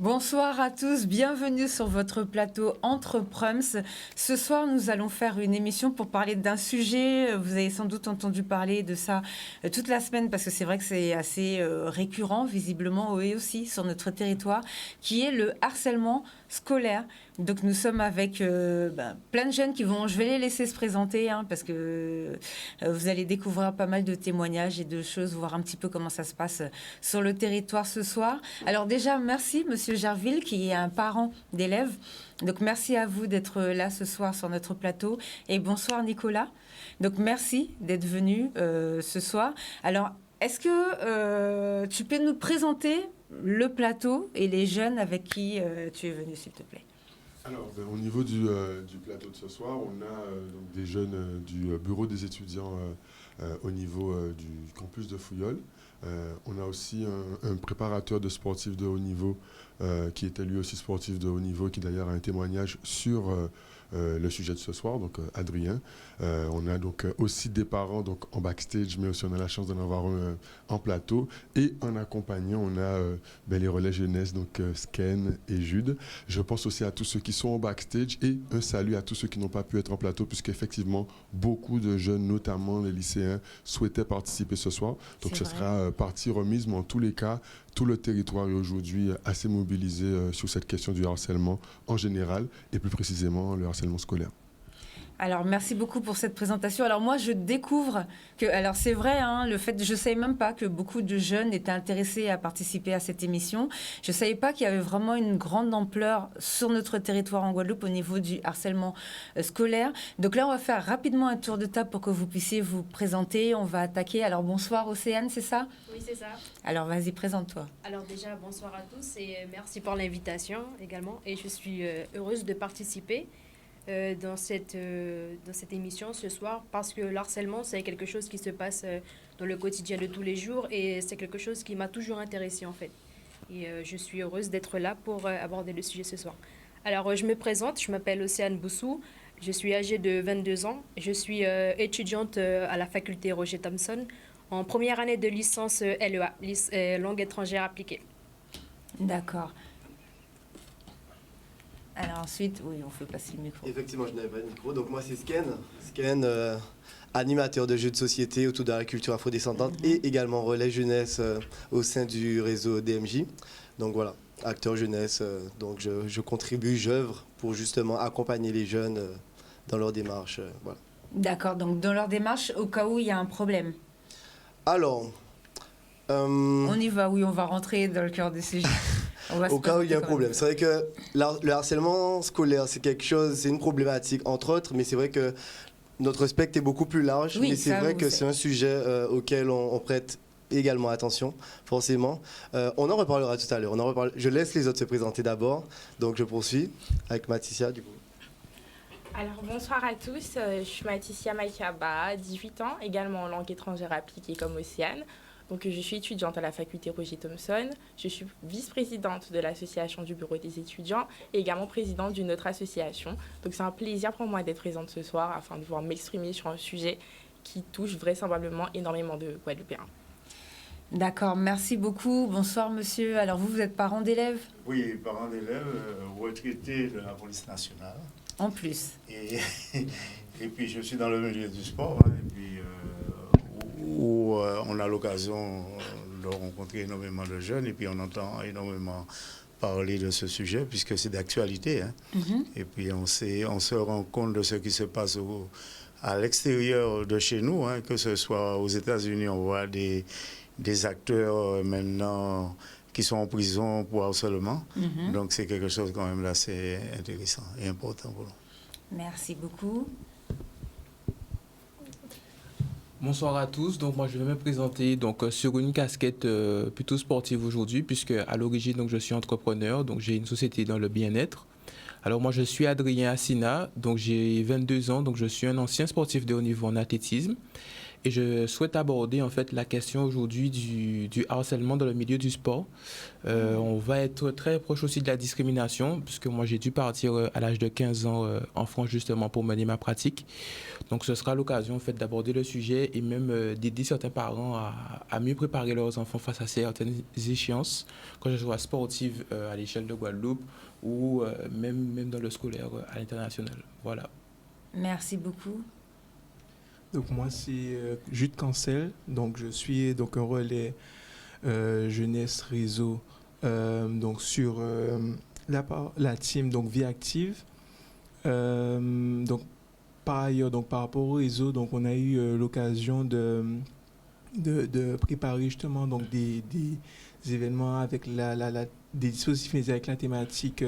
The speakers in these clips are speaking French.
Bonsoir à tous, bienvenue sur votre plateau Entre Prums. Ce soir, nous allons faire une émission pour parler d'un sujet. Vous avez sans doute entendu parler de ça toute la semaine parce que c'est vrai que c'est assez récurrent, visiblement, et aussi sur notre territoire, qui est le harcèlement scolaire. Donc nous sommes avec plein de jeunes qui vont, je vais les laisser se présenter parce que vous allez découvrir pas mal de témoignages et de choses, voir un petit peu comment ça se passe sur le territoire ce soir. Alors déjà, merci Monsieur Gerville qui est un parent d'élèves. Donc merci à vous d'être là ce soir sur notre plateau. Et bonsoir Nicolas. Donc merci d'être venu ce soir. Alors est-ce que tu peux nous présenter le plateau et les jeunes avec qui tu es venu, s'il te plaît? Alors, au niveau du plateau de ce soir, on a donc des jeunes du bureau des étudiants au niveau du campus de Fouillol. On a aussi un préparateur de sportifs de haut niveau qui était lui aussi sportif de haut niveau, qui d'ailleurs a un témoignage sur le sujet de ce soir, donc Adrien. On a donc aussi des parents donc, en backstage, mais aussi on a la chance d'en avoir un en plateau. Et en accompagnant, on a les relais jeunesse, donc Sken et Jude. Je pense aussi à tous ceux qui sont en backstage et un salut à tous ceux qui n'ont pas pu être en plateau, puisqu'effectivement, beaucoup de jeunes, notamment les lycéens, souhaitaient participer ce soir. Donc ce sera partie remise, mais en tous les cas, tout le territoire est aujourd'hui assez mobilisé sur cette question du harcèlement en général et plus précisément le harcèlement scolaire. Alors, merci beaucoup pour cette présentation. Alors, moi, je découvre que... Alors, c'est vrai, le fait... Je ne savais même pas que beaucoup de jeunes étaient intéressés à participer à cette émission. Je ne savais pas qu'il y avait vraiment une grande ampleur sur notre territoire en Guadeloupe au niveau du harcèlement scolaire. Donc là, on va faire rapidement un tour de table pour que vous puissiez vous présenter. On va attaquer. Alors, bonsoir, Océane, c'est ça? Oui, c'est ça. Alors, vas-y, présente-toi. Alors déjà, bonsoir à tous et merci pour l'invitation également. Et je suis heureuse de participer dans cette émission ce soir parce que le harcèlement, c'est quelque chose qui se passe dans le quotidien de tous les jours et c'est quelque chose qui m'a toujours intéressée en fait. Et je suis heureuse d'être là pour aborder le sujet ce soir. Alors, je me présente, je m'appelle Océane Boussou, je suis âgée de 22 ans, je suis étudiante à la faculté Roger Thomson en première année de licence LEA, langue étrangère appliquée. D'accord. Alors ensuite, oui, on fait passer le micro. Effectivement, je n'avais pas de micro. Donc moi, c'est Sken, animateur de jeux de société autour de la culture afrodescendante et également relais jeunesse au sein du réseau DMJ. Donc voilà, acteur jeunesse. Donc je contribue, j'œuvre pour justement accompagner les jeunes dans leur démarche. Voilà. D'accord, donc dans leur démarche, au cas où il y a un problème. Alors... On y va, oui, on va rentrer dans le cœur du sujet. Au cas où il y a un problème. C'est vrai que le harcèlement scolaire, c'est quelque chose, c'est une problématique, entre autres, mais c'est vrai que notre spectre est beaucoup plus large. Oui, mais c'est vrai que c'est un sujet auquel on prête également attention, forcément. On en reparlera tout à l'heure. Je laisse les autres se présenter d'abord. Donc je poursuis avec Mathisia, du coup. Alors bonsoir à tous, je suis Mathisia Maïkaba, 18 ans, également en langue étrangère appliquée comme Océane. Donc, je suis étudiante à la faculté Roger Thomson. Je suis vice-présidente de l'association du bureau des étudiants et également présidente d'une autre association. Donc, c'est un plaisir pour moi d'être présente ce soir afin de pouvoir m'exprimer sur un sujet qui touche vraisemblablement énormément de Guadeloupéens. D'accord, merci beaucoup. Bonsoir monsieur. Alors vous êtes parent d'élèves? Oui, parent d'élèves, retraité de la police nationale. En plus. Et puis je suis dans le milieu du sport, et puis où on a l'occasion de rencontrer énormément de jeunes et puis on entend énormément parler de ce sujet puisque c'est d'actualité. Et puis on se rend compte de ce qui se passe à l'extérieur de chez nous, que ce soit aux États-Unis, on voit des acteurs maintenant qui sont en prison pour harcèlement. Donc c'est quelque chose quand même d'assez intéressant et important pour nous. Merci beaucoup. Bonsoir à tous, donc moi je vais me présenter sur une casquette plutôt sportive aujourd'hui puisque à l'origine donc je suis entrepreneur, donc j'ai une société dans le bien-être. Alors moi je suis Adrien Assina, donc j'ai 22 ans, donc je suis un ancien sportif de haut niveau en athlétisme et je souhaite aborder en fait la question aujourd'hui du harcèlement dans le milieu du sport. On va être très proche aussi de la discrimination, puisque moi j'ai dû partir à l'âge de 15 ans en France justement pour mener ma pratique. Donc ce sera l'occasion en fait d'aborder le sujet et même d'aider certains parents à mieux préparer leurs enfants face à certaines échéances, que ce soit sportive à l'échelle de Guadeloupe ou même dans le scolaire à l'international. Voilà. Merci beaucoup. Donc moi c'est Jude Cancel, donc je suis donc un relais jeunesse réseau donc sur la team donc Vie Active. Donc par ailleurs donc par rapport au réseau donc on a eu l'occasion de préparer justement donc des événements avec des dispositifs avec la thématique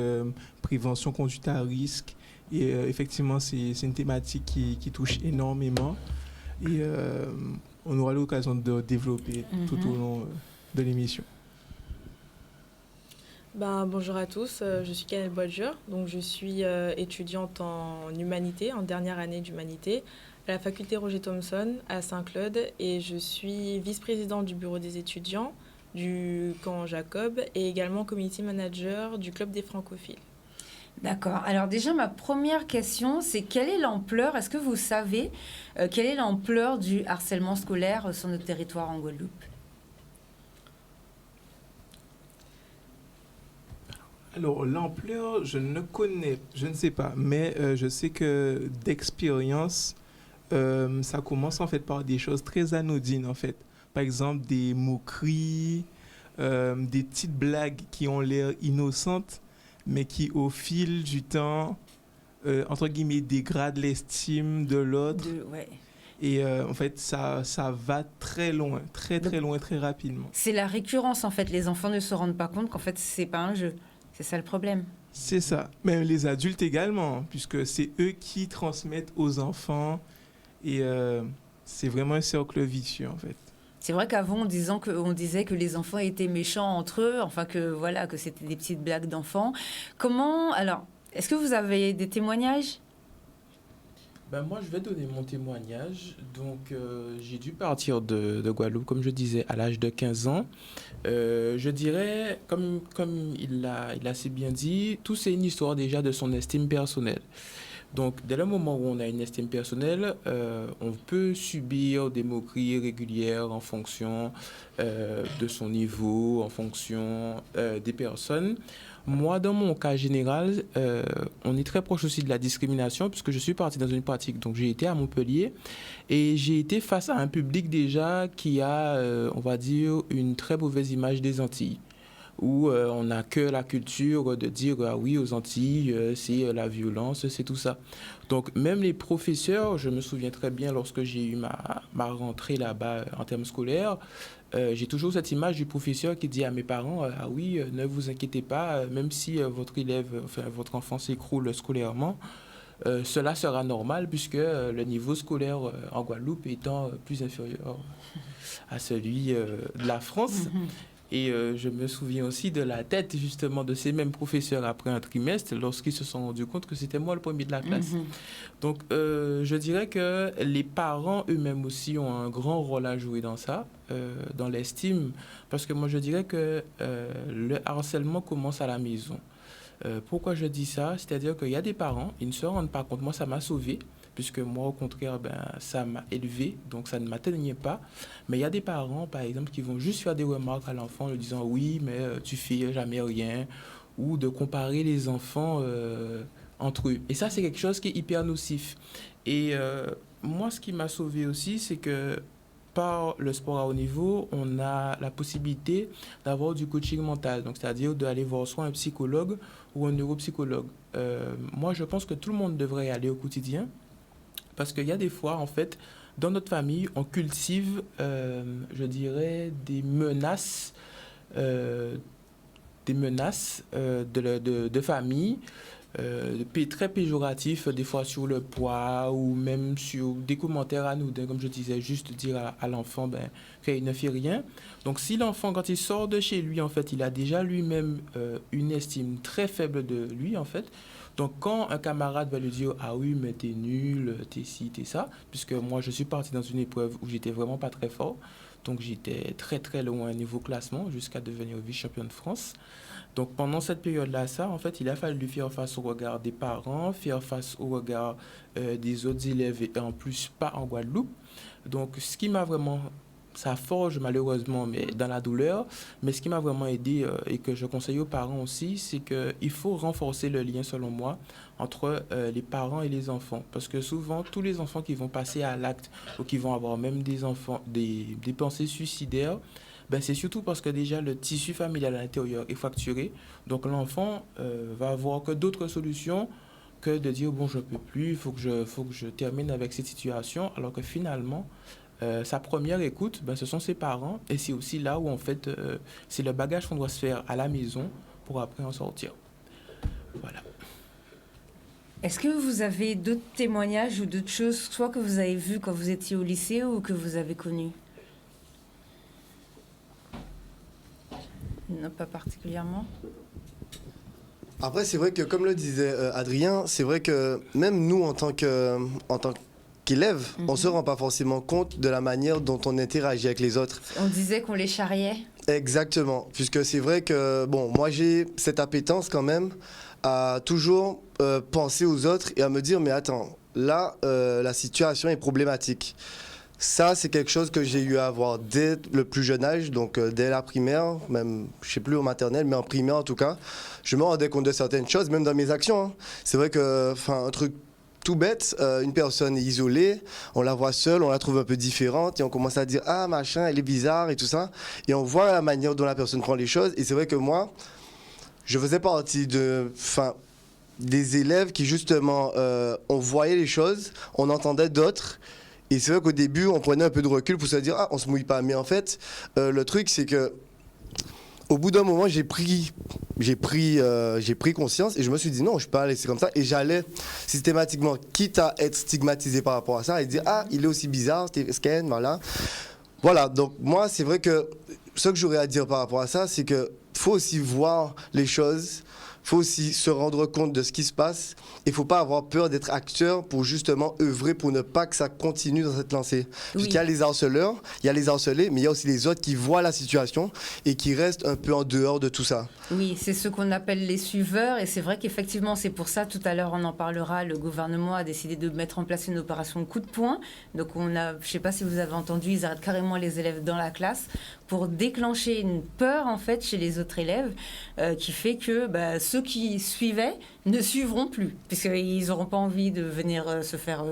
prévention conduite à risque. Et effectivement, c'est une thématique qui touche énormément et on aura l'occasion de développer tout au long de l'émission. Bonjour à tous, je suis Canel Bodger, donc je suis étudiante en humanité, en dernière année d'humanité, à la faculté Roger Thomson à Saint-Claude et je suis vice-présidente du bureau des étudiants du camp Jacob et également community manager du club des francophiles. D'accord. Alors déjà, ma première question, c'est quelle est l'ampleur, est-ce que vous savez, quelle est l'ampleur du harcèlement scolaire sur notre territoire en Guadeloupe? Alors, l'ampleur, je ne sais pas, mais je sais que d'expérience, ça commence en fait par des choses très anodines en fait. Par exemple, des moqueries, des petites blagues qui ont l'air innocentes, mais qui, au fil du temps, entre guillemets, dégradent l'estime de l'autre. Ouais. Et en fait, ça va très loin, très loin, très rapidement. C'est la récurrence, en fait. Les enfants ne se rendent pas compte qu'en fait, c'est pas un jeu. C'est ça le problème. C'est ça. Même les adultes également, puisque c'est eux qui transmettent aux enfants. Et c'est vraiment un cercle vicieux, en fait. C'est vrai qu'avant, on disait que les enfants étaient méchants entre eux, enfin que voilà, que c'était des petites blagues d'enfants. Alors, est-ce que vous avez des témoignages? Moi, je vais donner mon témoignage. Donc, j'ai dû partir de Guadeloupe, comme je disais, à l'âge de 15 ans. Je dirais, comme il l'a assez bien dit, tout c'est une histoire déjà de son estime personnelle. Donc, dès le moment où on a une estime personnelle, on peut subir des moqueries régulières en fonction de son niveau, en fonction des personnes. Moi, dans mon cas général, on est très proche aussi de la discrimination puisque je suis parti dans une pratique. Donc, j'ai été à Montpellier et j'ai été face à un public déjà qui a, on va dire, une très mauvaise image des Antilles, où on n'a que la culture de dire ah oui, aux Antilles, c'est la violence, c'est tout ça. Donc même les professeurs, je me souviens très bien lorsque j'ai eu ma rentrée là-bas en termes scolaires, j'ai toujours cette image du professeur qui dit à mes parents ah oui, ne vous inquiétez pas, même si votre enfant s'écroule scolairement, cela sera normal puisque le niveau scolaire en Guadeloupe étant plus inférieur à celui de la France. Et je me souviens aussi de la tête justement de ces mêmes professeurs après un trimestre lorsqu'ils se sont rendus compte que c'était moi le premier de la classe. Donc je dirais que les parents eux-mêmes aussi ont un grand rôle à jouer dans ça, dans l'estime, parce que moi je dirais que le harcèlement commence à la maison. Pourquoi je dis ça? C'est-à-dire qu'il y a des parents, ils ne se rendent pas compte. Moi, ça m'a sauvé, puisque moi, au contraire, ça m'a élevé, donc ça ne m'atteignait pas. Mais il y a des parents, par exemple, qui vont juste faire des remarques à l'enfant en lui disant « oui, mais tu fais jamais rien », ou de comparer les enfants entre eux. Et ça, c'est quelque chose qui est hyper nocif. Et moi, ce qui m'a sauvé aussi, c'est que par le sport à haut niveau, on a la possibilité d'avoir du coaching mental, donc c'est-à-dire d'aller voir soit un psychologue ou un neuropsychologue. Moi, je pense que tout le monde devrait y aller au quotidien, parce qu'il y a des fois, en fait, dans notre famille, on cultive, je dirais, des menaces des menaces de famille, très péjoratifs, des fois sur le poids ou même sur des commentaires anodins, comme je disais, juste dire à l'enfant qu'il ne fait rien. Donc si l'enfant, quand il sort de chez lui, en fait, il a déjà lui-même une estime très faible de lui, en fait. Donc quand un camarade va lui dire « Ah oui, mais t'es nul, t'es ci, t'es ça », puisque moi, je suis parti dans une épreuve où j'étais vraiment pas très fort, donc j'étais très très loin niveau classement jusqu'à devenir vice-champion de France. Donc pendant cette période-là, en fait, il a fallu lui faire face au regard des parents, faire face au regard des autres élèves et en plus pas en Guadeloupe. Donc ce qui m'a vraiment, ça forge malheureusement, mais dans la douleur, mais ce qui m'a vraiment aidé et que je conseille aux parents aussi, c'est qu'il faut renforcer le lien, selon moi, entre les parents et les enfants. Parce que souvent, tous les enfants qui vont passer à l'acte ou qui vont avoir même des pensées suicidaires, c'est surtout parce que déjà le tissu familial à l'intérieur est fracturé. Donc l'enfant va avoir que d'autres solutions que de dire bon, je peux plus, il faut que je termine avec cette situation, alors que finalement sa première écoute, ce sont ses parents, et c'est aussi là où en fait c'est le bagage qu'on doit se faire à la maison pour après en sortir. Voilà. Est-ce que vous avez d'autres témoignages ou d'autres choses, soit que vous avez vues quand vous étiez au lycée ou que vous avez connues? Non, pas particulièrement. Après, c'est vrai que, comme le disait Adrien, c'est vrai que même nous, en tant qu'élèves, on ne se rend pas forcément compte de la manière dont on interagit avec les autres. On disait qu'on les charriait. Exactement, puisque c'est vrai que, bon, moi j'ai cette appétence quand même à toujours penser aux autres et à me dire, mais attends, là, la situation est problématique. Ça, c'est quelque chose que j'ai eu à avoir dès le plus jeune âge, donc dès la primaire, même, je ne sais plus au maternel, mais en primaire en tout cas, je me rendais compte de certaines choses, même dans mes actions. Hein. C'est vrai que, un truc tout bête, une personne est isolée, on la voit seule, on la trouve un peu différente, et on commence à dire « Ah, machin, elle est bizarre » et tout ça. Et on voit la manière dont la personne prend les choses, et c'est vrai que moi, je faisais partie des élèves qui justement, on voyait les choses, on entendait d'autres. Et c'est vrai qu'au début, on prenait un peu de recul pour se dire « Ah, on se mouille pas ». Mais en fait, le truc, c'est que au bout d'un moment, j'ai pris conscience et je me suis dit « Non, je ne peux pas laisser comme ça ». Et j'allais systématiquement, quitte à être stigmatisé par rapport à ça, et dire « Ah, il est aussi bizarre, scan, voilà ». Voilà, donc moi, c'est vrai que ce que j'aurais à dire par rapport à ça, c'est qu'il faut aussi voir les choses. Il faut aussi se rendre compte de ce qui se passe. Il ne faut pas avoir peur d'être acteur pour justement œuvrer pour ne pas que ça continue dans cette lancée. Oui. Puisqu'il y a les harceleurs, il y a les harcelés, mais il y a aussi les autres qui voient la situation et qui restent un peu en dehors de tout ça. Oui, c'est ce qu'on appelle les suiveurs. Et c'est vrai qu'effectivement, c'est pour ça, tout à l'heure, on en parlera, le gouvernement a décidé de mettre en place une opération coup de poing. Donc, je ne sais pas si vous avez entendu, ils arrêtent carrément les élèves dans la classe pour déclencher une peur, en fait, chez les autres élèves qui fait que ceux qui suivaient ne suivront plus, puisqu'ils n'auront pas envie de venir se faire,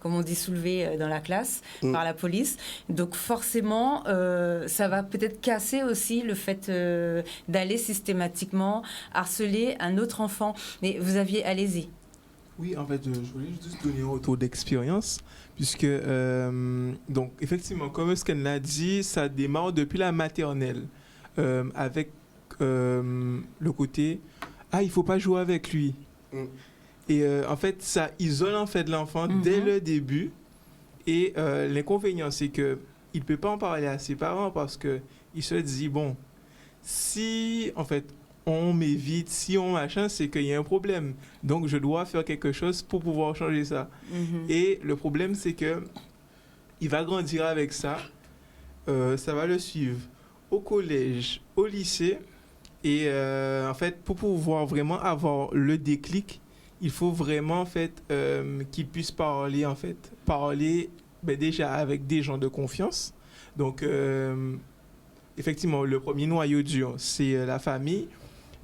comme on dit, soulever dans la classe par la police. Donc forcément, ça va peut-être casser aussi le fait d'aller systématiquement harceler un autre enfant. Mais vous aviez, allez-y. Oui, en fait, je voulais juste donner un retour d'expérience, puisque, donc, effectivement, comme Scan l'a dit, ça démarre depuis la maternelle, avec le côté « Ah, il ne faut pas jouer avec lui ». Et en fait, ça isole en fait l'enfant dès le début. Et l'inconvénient, c'est qu'il ne peut pas en parler à ses parents parce qu'il se dit « Bon, si, en fait, on m'évite, si on machin, c'est qu'il y a un problème. Donc, je dois faire quelque chose pour pouvoir changer ça. » Et le problème, c'est qu'il va grandir avec ça. Ça va le suivre au collège, au lycée. Et en fait, pour pouvoir vraiment avoir le déclic, il faut vraiment en fait qu'il puisse parler déjà avec des gens de confiance. Donc effectivement, le premier noyau dur, c'est la famille,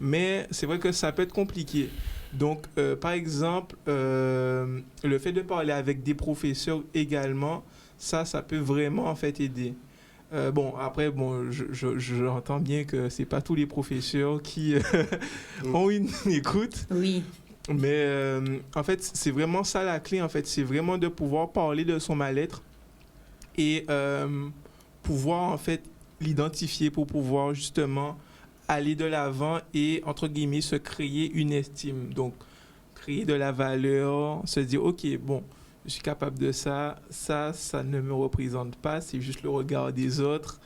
mais c'est vrai que ça peut être compliqué. Donc par exemple, le fait de parler avec des professeurs également, ça peut vraiment en fait aider. Après, j'entends bien que c'est pas tous les professeurs qui ont une écoute. Oui. Mais en fait, c'est vraiment ça la clé, en fait. C'est vraiment de pouvoir parler de son mal-être et pouvoir, en fait, l'identifier pour pouvoir justement aller de l'avant et, entre guillemets, se créer une estime. Donc, créer de la valeur, se dire, OK, bon, je suis capable de ça, ça ne me représente pas, c'est juste le regard des autres.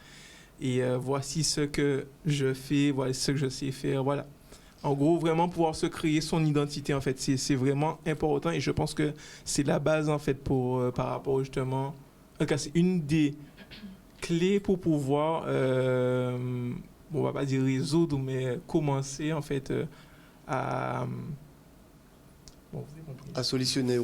Et voici ce que je fais, voici ce que je sais faire, voilà. En gros, vraiment pouvoir se créer son identité, en fait, c'est vraiment important et je pense que c'est la base, en fait, par rapport justement... En tout cas, c'est une des clés pour pouvoir, on ne va pas dire résoudre, mais commencer, en fait, à... Bon, vous avez compris. À solutionner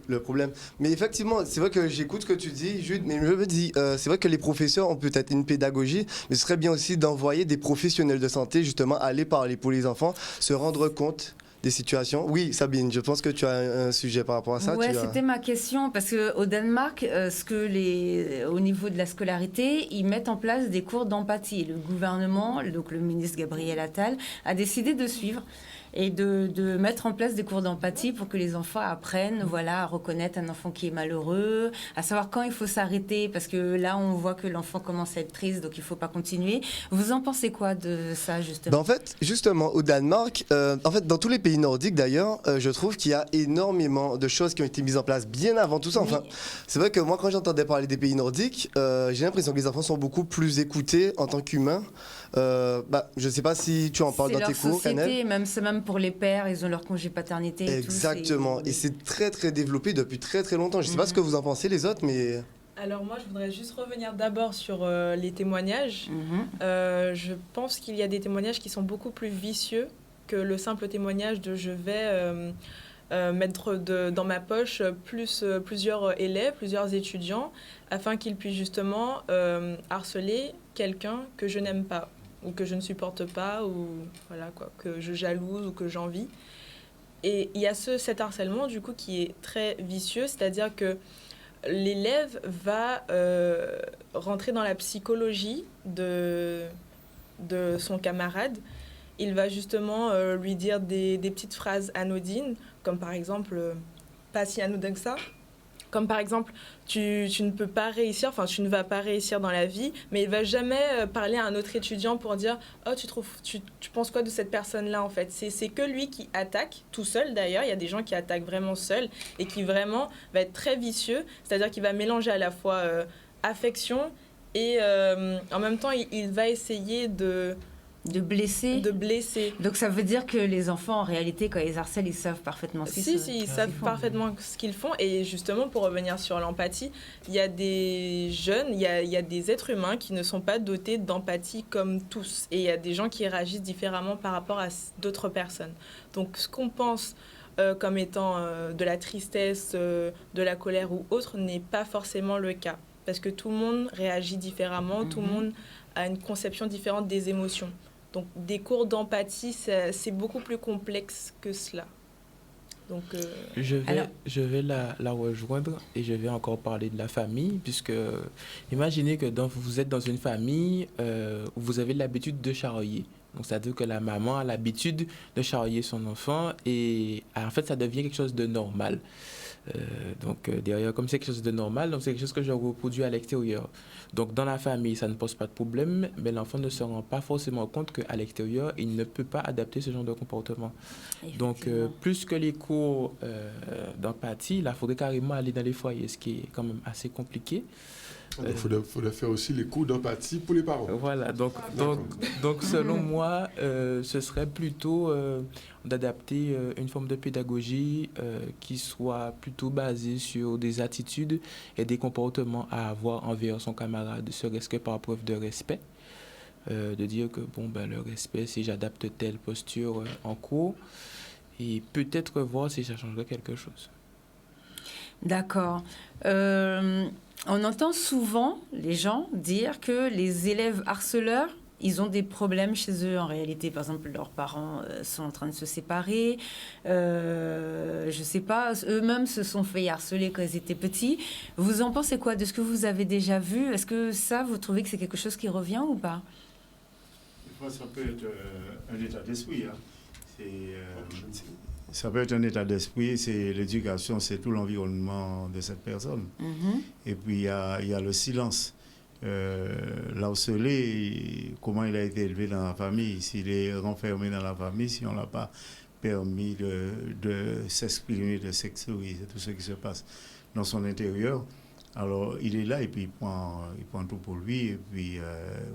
le problème. Mais effectivement, c'est vrai que j'écoute ce que tu dis, Jude, mais je me dis, c'est vrai que les professeurs ont peut-être une pédagogie, mais ce serait bien aussi d'envoyer des professionnels de santé, justement, aller parler pour les enfants, se rendre compte des situations. Oui, Sabine, je pense que tu as un sujet par rapport à ça. Oui, c'était ma question, parce qu'au Danemark, au niveau de la scolarité, ils mettent en place des cours d'empathie. Le gouvernement, donc le ministre Gabriel Attal, a décidé de suivre et de mettre en place des cours d'empathie pour que les enfants apprennent à reconnaître un enfant qui est malheureux, à savoir quand il faut s'arrêter, parce que là, on voit que l'enfant commence à être triste, donc il ne faut pas continuer. Vous en pensez quoi de ça, justement? En fait, justement, au Danemark, dans tous les pays nordiques, d'ailleurs, je trouve qu'il y a énormément de choses qui ont été mises en place bien avant tout ça. Enfin, Oui. c'est vrai que moi, quand j'entendais parler des pays nordiques, j'ai l'impression que les enfants sont beaucoup plus écoutés en tant qu'humains. Je ne sais pas si tu en parles dans tes cours, Canel. C'est même pour les pères, ils ont leur congé paternité. Et Exactement. tout, et c'est très, très développé depuis très, très longtemps. Je ne sais pas ce que vous en pensez, les autres, mais... Alors moi, je voudrais juste revenir d'abord sur les témoignages. Je pense qu'il y a des témoignages qui sont beaucoup plus vicieux que le simple témoignage de je vais mettre dans ma poche plusieurs élèves, plusieurs étudiants, afin qu'ils puissent justement harceler quelqu'un que je n'aime pas, ou que je ne supporte pas, ou voilà quoi, que je jalouse ou que j'envie. Et il y a cet harcèlement du coup qui est très vicieux, c'est-à-dire que l'élève va rentrer dans la psychologie de son camarade. Il va justement lui dire des petites phrases anodines, comme par exemple, pas si anodin que ça, comme par exemple, tu ne peux pas réussir, enfin tu ne vas pas réussir dans la vie, mais il va jamais parler à un autre étudiant pour dire « Oh, tu penses quoi de cette personne-là » en fait. C'est que lui qui attaque, tout seul d'ailleurs, il y a des gens qui attaquent vraiment seuls et qui vraiment va être très vicieux, c'est-à-dire qu'il va mélanger à la fois affection et en même temps il va essayer de blesser. Donc ça veut dire que les enfants, en réalité, quand ils harcèlent, ils savent parfaitement ce qu'ils font. Si, ils savent parfaitement ce qu'ils font. Et justement, pour revenir sur l'empathie, il y a des jeunes, il y a des êtres humains qui ne sont pas dotés d'empathie comme tous. Et il y a des gens qui réagissent différemment par rapport à d'autres personnes. Donc ce qu'on pense comme étant de la tristesse, de la colère ou autre n'est pas forcément le cas. Parce que tout le monde réagit différemment, tout le monde a une conception différente des émotions. Donc, des cours d'empathie, c'est beaucoup plus complexe que cela. Donc, je vais la rejoindre et je vais encore parler de la famille, puisque imaginez que vous êtes dans une famille où vous avez l'habitude de charrier. Donc, c'est-à-dire que la maman a l'habitude de charrier son enfant et en fait, ça devient quelque chose de normal. Derrière, comme c'est quelque chose de normal, donc c'est quelque chose que je reproduis à l'extérieur. Donc dans la famille, ça ne pose pas de problème, mais l'enfant ne se rend pas forcément compte qu'à l'extérieur, il ne peut pas adapter ce genre de comportement. Donc plus que les cours d'empathie, il faudrait carrément aller dans les foyers, ce qui est quand même assez compliqué. Il faudrait faire aussi les cours d'empathie pour les parents. Voilà, donc selon moi, ce serait plutôt d'adapter une forme de pédagogie qui soit plutôt basée sur des attitudes et des comportements à avoir envers son camarade, serait-ce que par preuve de respect. De dire que le respect, c'est j'adapte telle posture en cours et peut-être voir si ça changerait quelque chose. D'accord. On entend souvent les gens dire que les élèves harceleurs, ils ont des problèmes chez eux en réalité. Par exemple, leurs parents sont en train de se séparer. Je ne sais pas, eux-mêmes se sont fait harceler quand ils étaient petits. Vous en pensez quoi de ce que vous avez déjà vu? Est-ce que ça, vous trouvez que c'est quelque chose qui revient ou pas? Ça peut être un état d'esprit. Ça peut être un état d'esprit, c'est l'éducation, c'est tout l'environnement de cette personne. Et puis il y a le silence. l'harcelé, comment il a été élevé dans la famille, s'il est renfermé dans la famille, si on ne l'a pas permis de s'exprimer, de s'extérioriser tout ce qui se passe dans son intérieur. Alors, il est là et puis il prend tout pour lui. Et puis,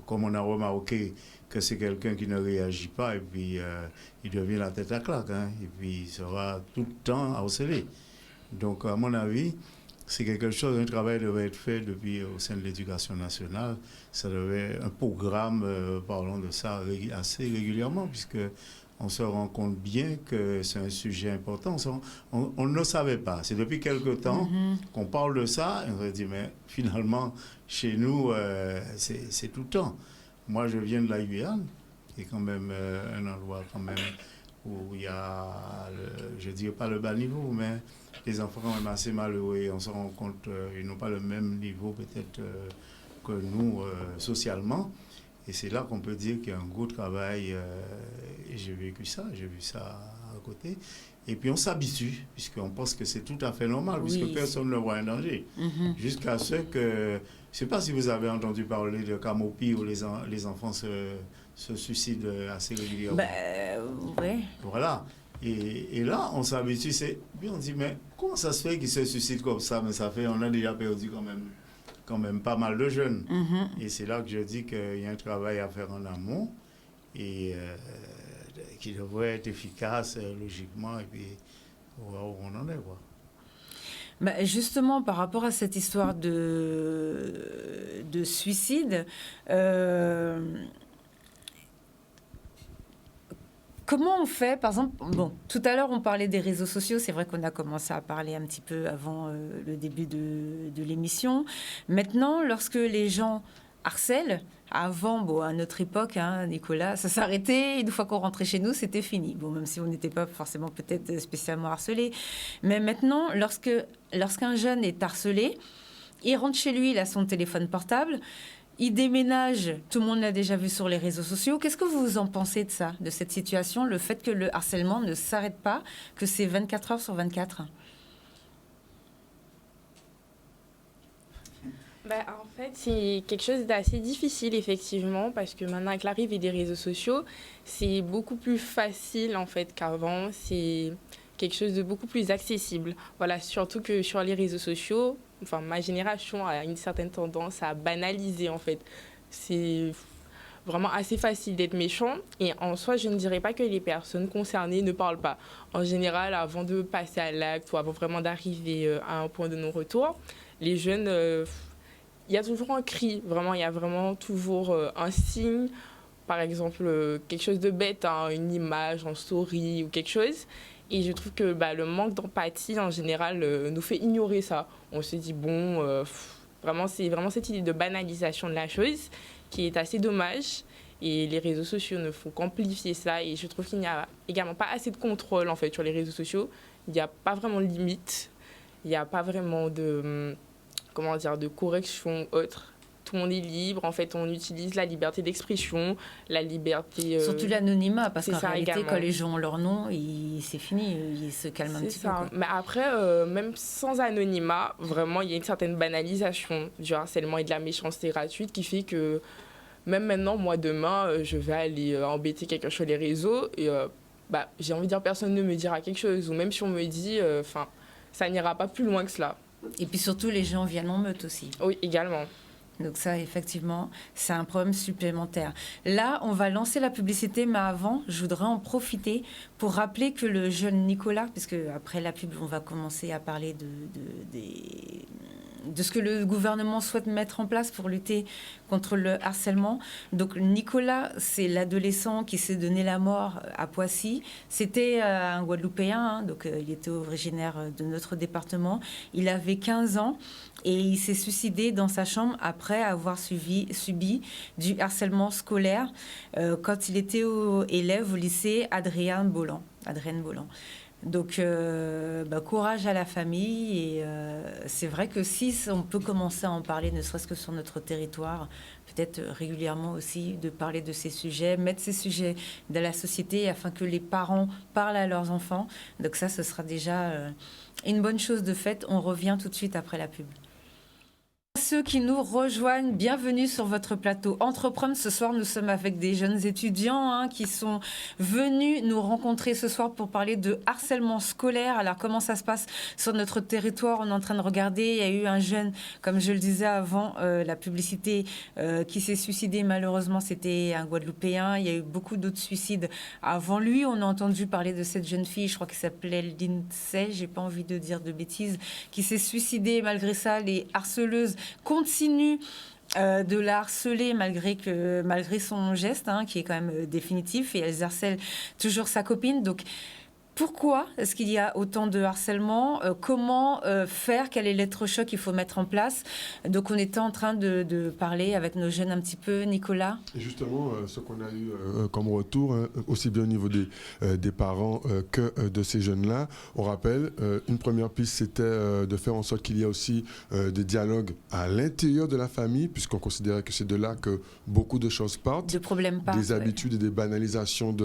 comme on a remarqué que c'est quelqu'un qui ne réagit pas, et puis il devient la tête à claque, hein, et puis il sera tout le temps harcelé. Donc, à mon avis, c'est quelque chose, un travail devait être fait depuis au sein de l'éducation nationale. Ça devait un programme, parlons de ça assez régulièrement, puisque on se rend compte bien que c'est un sujet important. On ne le savait pas. C'est depuis quelque temps qu'on parle de ça et on se dit, mais finalement, chez nous, c'est tout le temps. Moi, je viens de la Guyane, qui est quand même un endroit quand même où il y a, je ne dirais pas le bas niveau, mais les enfants sont quand même assez malheureux et on se rend compte qu'ils n'ont pas le même niveau peut-être que nous socialement. Et c'est là qu'on peut dire qu'il y a un gros travail, et j'ai vécu ça, j'ai vu ça à côté. Et puis on s'habitue, puisqu'on pense que c'est tout à fait normal, puisque personne ne voit un danger. Jusqu'à ce que, je ne sais pas si vous avez entendu parler de Camopi où les enfants se suicident assez régulièrement. Oui. Voilà. Et là, on s'habitue, puis on dit, mais comment ça se fait qu'ils se suicident comme ça? Mais ça fait, on a déjà perdu quand même pas mal de jeunes. Et c'est là que je dis qu'il y a un travail à faire en amont et qui devrait être efficace logiquement et puis voir où on en est, quoi. Justement, par rapport à cette histoire de suicide, comment on fait, par exemple, tout à l'heure on parlait des réseaux sociaux, c'est vrai qu'on a commencé à parler un petit peu avant le début de l'émission. Maintenant, lorsque les gens harcèlent, avant, à notre époque, hein, Nicolas, ça s'arrêtait, une fois qu'on rentrait chez nous, c'était fini. Même si on n'était pas forcément peut-être spécialement harcelé. Mais maintenant, lorsqu'un jeune est harcelé, il rentre chez lui, il a son téléphone portable, il déménage, tout le monde l'a déjà vu sur les réseaux sociaux. Qu'est-ce que vous en pensez de ça, de cette situation, le fait que le harcèlement ne s'arrête pas, que c'est 24 heures sur 24 ? En fait, c'est quelque chose d'assez difficile, effectivement, parce que maintenant, avec l'arrivée des réseaux sociaux, c'est beaucoup plus facile, en fait, qu'avant. C'est quelque chose de beaucoup plus accessible. Voilà, surtout que sur les réseaux sociaux, ma génération a une certaine tendance à banaliser, en fait. C'est vraiment assez facile d'être méchant. Et en soi, je ne dirais pas que les personnes concernées ne parlent pas. En général, avant de passer à l'acte ou avant vraiment d'arriver à un point de non-retour, les jeunes... il y a toujours un cri, vraiment, il y a vraiment toujours un signe, par exemple, quelque chose de bête, hein, une image en story ou quelque chose. Et je trouve que le manque d'empathie, en général, nous fait ignorer ça. On se dit, vraiment, c'est vraiment cette idée de banalisation de la chose qui est assez dommage. Et les réseaux sociaux ne font qu'amplifier ça. Et je trouve qu'il n'y a également pas assez de contrôle, en fait, sur les réseaux sociaux. Il n'y a pas vraiment de limite. Il n'y a pas vraiment de... de correction autre. Tout le monde est libre. En fait, on utilise la liberté d'expression, la liberté... Surtout l'anonymat, parce qu'en réalité, également. quand les gens ont leur nom, c'est fini, ils se calment un petit peu. Quoi. Mais après, même sans anonymat, vraiment, il y a une certaine banalisation du harcèlement et de la méchanceté gratuite qui fait que même maintenant, moi, demain, je vais aller embêter quelqu'un sur les réseaux et j'ai envie de dire, personne ne me dira quelque chose. Ou même si on me dit, ça n'ira pas plus loin que cela. Et puis surtout, les gens viennent en meute aussi. Oui, également. Donc ça, effectivement, c'est un problème supplémentaire. Là, on va lancer la publicité, mais avant, je voudrais en profiter pour rappeler que le jeune Nicolas, puisque après la pub, on va commencer à parler de ce que le gouvernement souhaite mettre en place pour lutter contre le harcèlement. Donc Nicolas, c'est l'adolescent qui s'est donné la mort à Poissy. C'était un Guadeloupéen, hein, donc il était originaire de notre département. Il avait 15 ans et il s'est suicidé dans sa chambre après avoir subi du harcèlement scolaire quand il était élève au lycée Adrienne Bolland. Donc, courage à la famille. Et c'est vrai que si on peut commencer à en parler, ne serait-ce que sur notre territoire, peut-être régulièrement aussi, de parler de ces sujets, mettre ces sujets dans la société afin que les parents parlent à leurs enfants. Donc ça, ce sera déjà une bonne chose de faite. On revient tout de suite après la pub. ceux qui nous rejoignent, bienvenue sur votre plateau Entreprendre. Ce soir, nous sommes avec des jeunes étudiants qui sont venus nous rencontrer ce soir pour parler de harcèlement scolaire. Alors, comment ça se passe sur notre territoire? On est en train de regarder. Il y a eu un jeune, comme je le disais avant, la publicité, qui s'est suicidé. Malheureusement, c'était un Guadeloupéen. Il y a eu beaucoup d'autres suicides avant lui. On a entendu parler de cette jeune fille, je crois qu'elle s'appelait Lindsay, j'ai pas envie de dire de bêtises, qui s'est suicidée. Malgré ça, les harceleuses continuent de la harceler malgré son geste, qui est quand même définitif, et elles harcèlent toujours sa copine. Donc, pourquoi est-ce qu'il y a autant de harcèlement? Comment faire? Quel électrochoc qu'il faut mettre en place? Donc, on était en train de parler avec nos jeunes un petit peu, Nicolas. Et justement, ce qu'on a eu comme retour, aussi bien au niveau des parents que de ces jeunes-là, on rappelle, une première piste, c'était de faire en sorte qu'il y ait aussi des dialogues à l'intérieur de la famille, puisqu'on considérait que c'est de là que beaucoup de choses partent. De problèmes partent. Des habitudes et des banalisations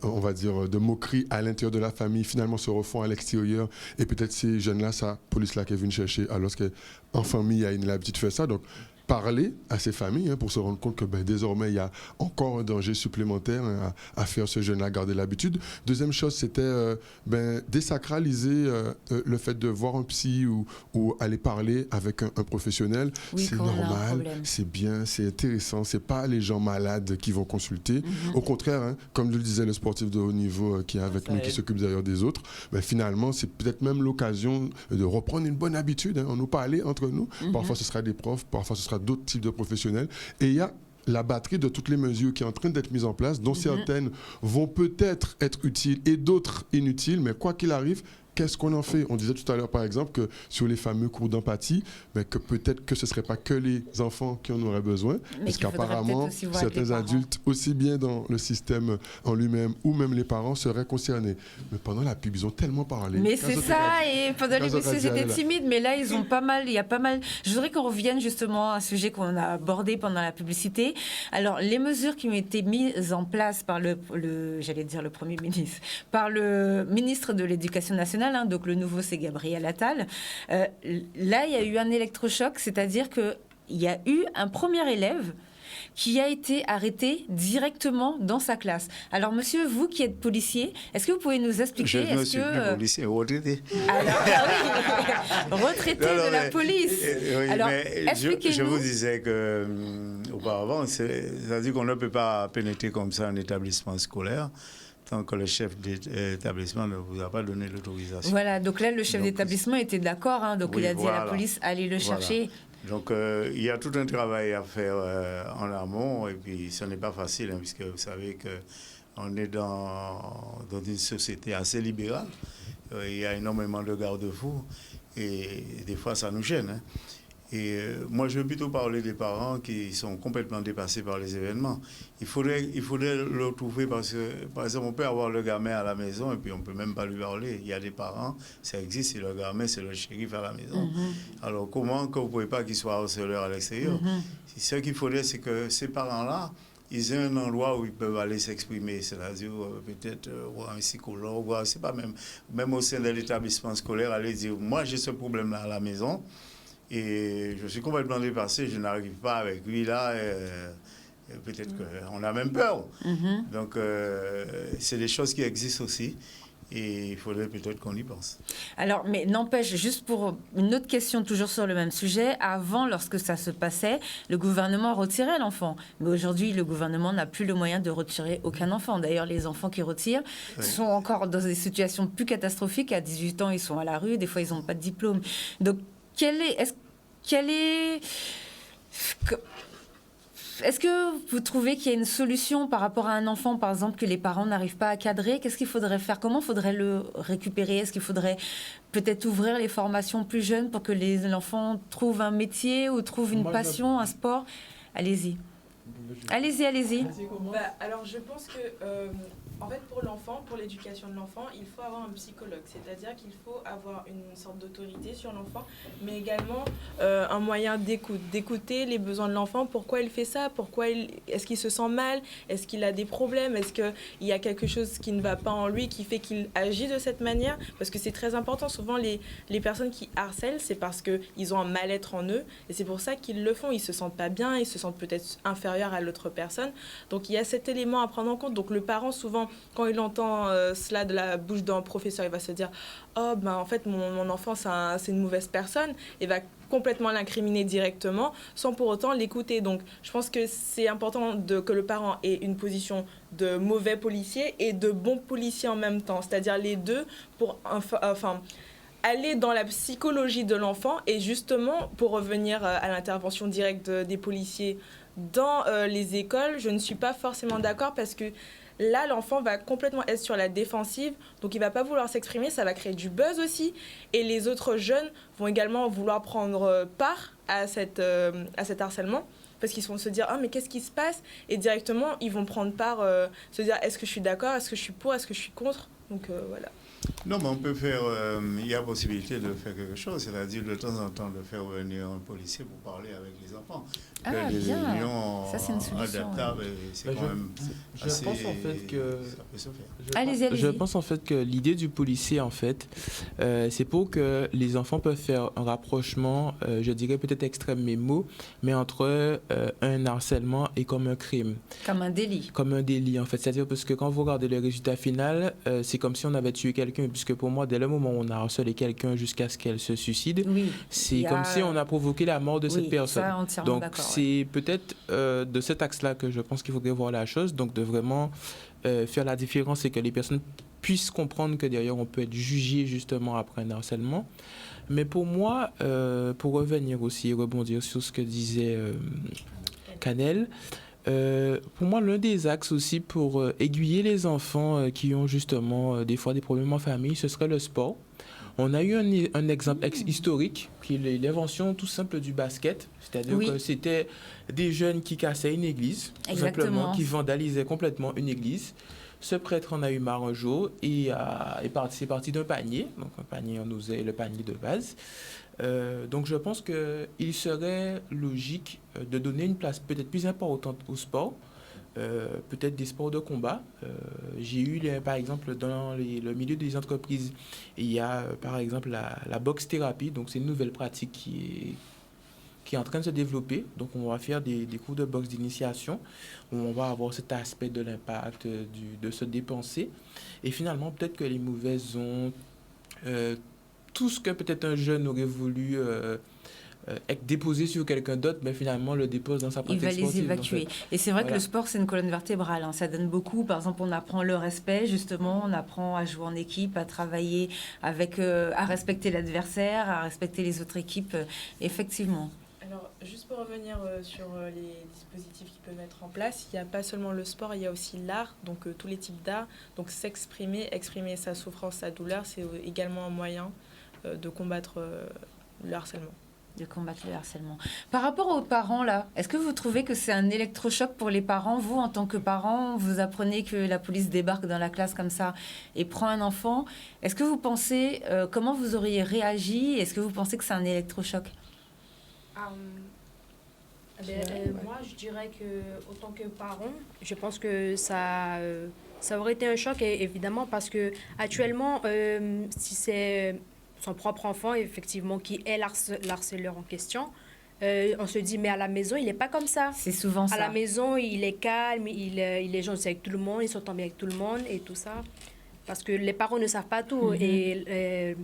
on va dire, de moqueries à l'intérieur de la famille, finalement se refont à l'extérieur. Et peut-être ces jeunes-là, ça, police-là qui est venue chercher, alors qu'en famille, il y a l'habitude de faire ça. Donc, parler à ces familles pour se rendre compte que désormais, il y a encore un danger supplémentaire à faire ce jeune-là garder l'habitude. Deuxième chose, c'était désacraliser le fait de voir un psy ou aller parler avec un professionnel. Oui, c'est normal, c'est bien, c'est intéressant. C'est pas les gens malades qui vont consulter. Au contraire, comme le disait le sportif de haut niveau qui est avec nous, qui s'occupe d'ailleurs des autres, finalement, c'est peut-être même l'occasion de reprendre une bonne habitude. On nous parler entre nous. Parfois, ce sera des profs, parfois, ce sera d'autres types de professionnels. Et il y a la batterie de toutes les mesures qui est en train d'être mise en place, dont certaines vont peut-être être utiles et d'autres inutiles, mais quoi qu'il arrive, qu'est-ce qu'on en fait? On disait tout à l'heure, par exemple, que sur les fameux cours d'empathie, que peut-être que ce ne serait pas que les enfants qui en auraient besoin, parce qu'apparemment, certains adultes, aussi bien dans le système en lui-même ou même les parents, seraient concernés. Mais pendant la pub, ils ont tellement parlé. Mais c'est ça, et pendant l'émission, j'étais timide, mais là, ils ont il y a pas mal... Je voudrais qu'on revienne justement à un sujet qu'on a abordé pendant la publicité. Alors, les mesures qui ont été mises en place par j'allais dire le Premier ministre, par le ministre de l'Éducation nationale, donc le nouveau c'est Gabriel Attal. Là, il y a eu un électrochoc, c'est-à-dire qu'il y a eu un premier élève qui a été arrêté directement dans sa classe. Alors, monsieur, vous qui êtes policier, est-ce que vous pouvez nous expliquer... Je ne suis plus policier, retraité. Alors, retraité de la police. Oui, alors, expliquez-nous... Je vous disais qu'auparavant, c'est-à-dire qu'on ne peut pas pénétrer comme ça un établissement scolaire tant que le chef d'établissement ne vous a pas donné l'autorisation. Voilà, donc là, le chef d'établissement était d'accord, donc il a dit à la police, allez le chercher. Donc, il y a tout un travail à faire en amont, et puis ce n'est pas facile, puisque vous savez qu'on est dans une société assez libérale, il y a énormément de garde-fous, et des fois, ça nous gêne. Et moi, je veux plutôt parler des parents qui sont complètement dépassés par les événements. Il faudrait le trouver parce que, par exemple, on peut avoir le gamin à la maison et puis on ne peut même pas lui parler. Il y a des parents, ça existe, et le gamin, c'est le shérif à la maison. Alors, comment que vous ne pouvez pas qu'il soit harceleur à l'extérieur? Ce qu'il faudrait, c'est que ces parents-là, ils aient un endroit où ils peuvent aller s'exprimer, c'est-à-dire peut-être voir un psychologue, je ne sais pas, même au sein de l'établissement scolaire, aller dire, moi, j'ai ce problème-là à la maison. Et je suis complètement dépassé, je n'arrive pas avec lui là, peut-être qu'on a même peur. Donc, c'est des choses qui existent aussi et il faudrait peut-être qu'on y pense. Alors, mais n'empêche, juste pour une autre question, toujours sur le même sujet, avant, lorsque ça se passait, le gouvernement retirait l'enfant. Mais aujourd'hui, le gouvernement n'a plus le moyen de retirer aucun enfant. D'ailleurs, les enfants qui retirent sont encore dans des situations plus catastrophiques. À 18 ans, ils sont à la rue, des fois, ils n'ont pas de diplôme. Donc, est-ce que vous trouvez qu'il y a une solution par rapport à un enfant, par exemple, que les parents n'arrivent pas à cadrer? Qu'est-ce qu'il faudrait faire? Comment faudrait le récupérer? Est-ce qu'il faudrait peut-être ouvrir les formations plus jeunes pour que l'enfant trouve un métier ou trouve une passion, un sport? Allez-y. Allez-y. Alors, je pense que En fait, pour l'enfant, pour l'éducation de l'enfant, il faut avoir un psychologue. C'est-à-dire qu'il faut avoir une sorte d'autorité sur l'enfant, mais également un moyen d'écouter les besoins de l'enfant. Pourquoi il fait ça? Est-ce qu'il se sent mal? Est-ce qu'il a des problèmes? Est-ce qu'il y a quelque chose qui ne va pas en lui qui fait qu'il agit de cette manière? Parce que c'est très important. Souvent, les personnes qui harcèlent, c'est parce qu'ils ont un mal-être en eux. Et c'est pour ça qu'ils le font. Ils ne se sentent pas bien, ils se sentent peut-être inférieurs à l'autre personne. Donc, il y a cet élément à prendre en compte. Donc, le parent, souvent, quand il entend cela de la bouche d'un professeur, il va se dire « Oh, ben en fait, mon enfant, c'est une mauvaise personne » et va complètement l'incriminer directement sans pour autant l'écouter. Donc, je pense que c'est important que le parent ait une position de mauvais policier et de bon policier en même temps, c'est-à-dire les deux pour aller dans la psychologie de l'enfant et justement, pour revenir à l'intervention directe des policiers dans les écoles, je ne suis pas forcément d'accord parce que là, l'enfant va complètement être sur la défensive, donc il ne va pas vouloir s'exprimer, ça va créer du buzz aussi. Et les autres jeunes vont également vouloir prendre part à cet harcèlement, parce qu'ils vont se dire « Ah, mais qu'est-ce qui se passe ?» Et directement, ils vont prendre part, se dire « Est-ce que je suis d'accord? Est-ce que je suis pour? Est-ce que je suis contre ?» Donc voilà. Non, mais on peut faire, il y a possibilité de faire quelque chose, c'est-à-dire de temps en temps de faire venir un policier pour parler avec les enfants. Ah, des bien. réunions Ça, c'est une solution. adaptables, c'est quand même je assez, pense en fait que ça peut se faire. Allez-y. Je pense en fait que l'idée du policier en fait, c'est pour que les enfants peuvent faire un rapprochement, je dirais peut-être extrême mes mots, mais entre un harcèlement et comme un crime. Comme un délit. Comme un délit en fait, c'est-à-dire parce que quand vous regardez le résultat final, c'est comme si on avait tué quelqu'un, puisque pour moi dès le moment où on a harcelé quelqu'un jusqu'à ce qu'elle se suicide, Oui. c'est comme si on a provoqué la mort de cette Oui, personne. ça, entièrement Donc d'accord, c'est peut-être de cet axe-là que je pense qu'il faudrait voir la chose, donc de vraiment faire la différence et que les personnes puissent comprendre que derrière on peut être jugé justement après un harcèlement. Mais pour moi, pour revenir aussi et rebondir sur ce que disait Canel, pour moi, l'un des axes aussi pour aiguiller les enfants qui ont justement des fois des problèmes en famille, ce serait le sport. On a eu un exemple historique, qui est l'invention tout simple du basket. C'est-à-dire que c'était des jeunes qui cassaient une église, tout simplement, qui vandalisaient complètement une église. Ce prêtre en a eu marre un jour et c'est parti d'un panier, donc un panier en oseille, le panier de base. Donc je pense qu'il serait logique de donner une place peut-être plus importante au sport, peut-être des sports de combat. J'ai eu, par exemple, dans le milieu des entreprises, il y a par exemple la boxe-thérapie, donc c'est une nouvelle pratique qui est en train de se développer. Donc on va faire des cours de boxe d'initiation, où on va avoir cet aspect de l'impact, de se dépenser. Et finalement, peut-être que les mauvaises ondes, tout ce que peut-être un jeune aurait voulu être déposé sur quelqu'un d'autre, mais finalement le dépose dans sa pratique sportive. Il va les évacuer. Donc, et c'est vrai que le sport, c'est une colonne vertébrale. Hein. Ça donne beaucoup. Par exemple, on apprend le respect, justement. On apprend à jouer en équipe, à travailler avec, à respecter l'adversaire, à respecter les autres équipes. Effectivement. Alors, juste pour revenir sur les dispositifs qui peuvent être en place, il n'y a pas seulement le sport, il y a aussi l'art, donc tous les types d'art. Donc s'exprimer, exprimer sa souffrance, sa douleur, c'est également un moyen de combattre le harcèlement. De combattre le harcèlement. Par rapport aux parents, là, est-ce que vous trouvez que c'est un électrochoc pour les parents? Vous, en tant que parent, vous apprenez que la police débarque dans la classe comme ça et prend un enfant. Est-ce que vous pensez, comment vous auriez réagi? Est-ce que vous pensez que c'est un électrochoc? Moi, je dirais que, autant que parent, je pense que ça aurait été un choc, évidemment, parce que actuellement, si c'est son propre enfant, effectivement, qui est l'harceleur en question, on se dit, mais à la maison, il n'est pas comme ça. C'est souvent ça. À la maison, il est calme, il est gentil avec tout le monde, il s'entend bien avec tout le monde et tout ça. Parce que les parents ne savent pas tout. Et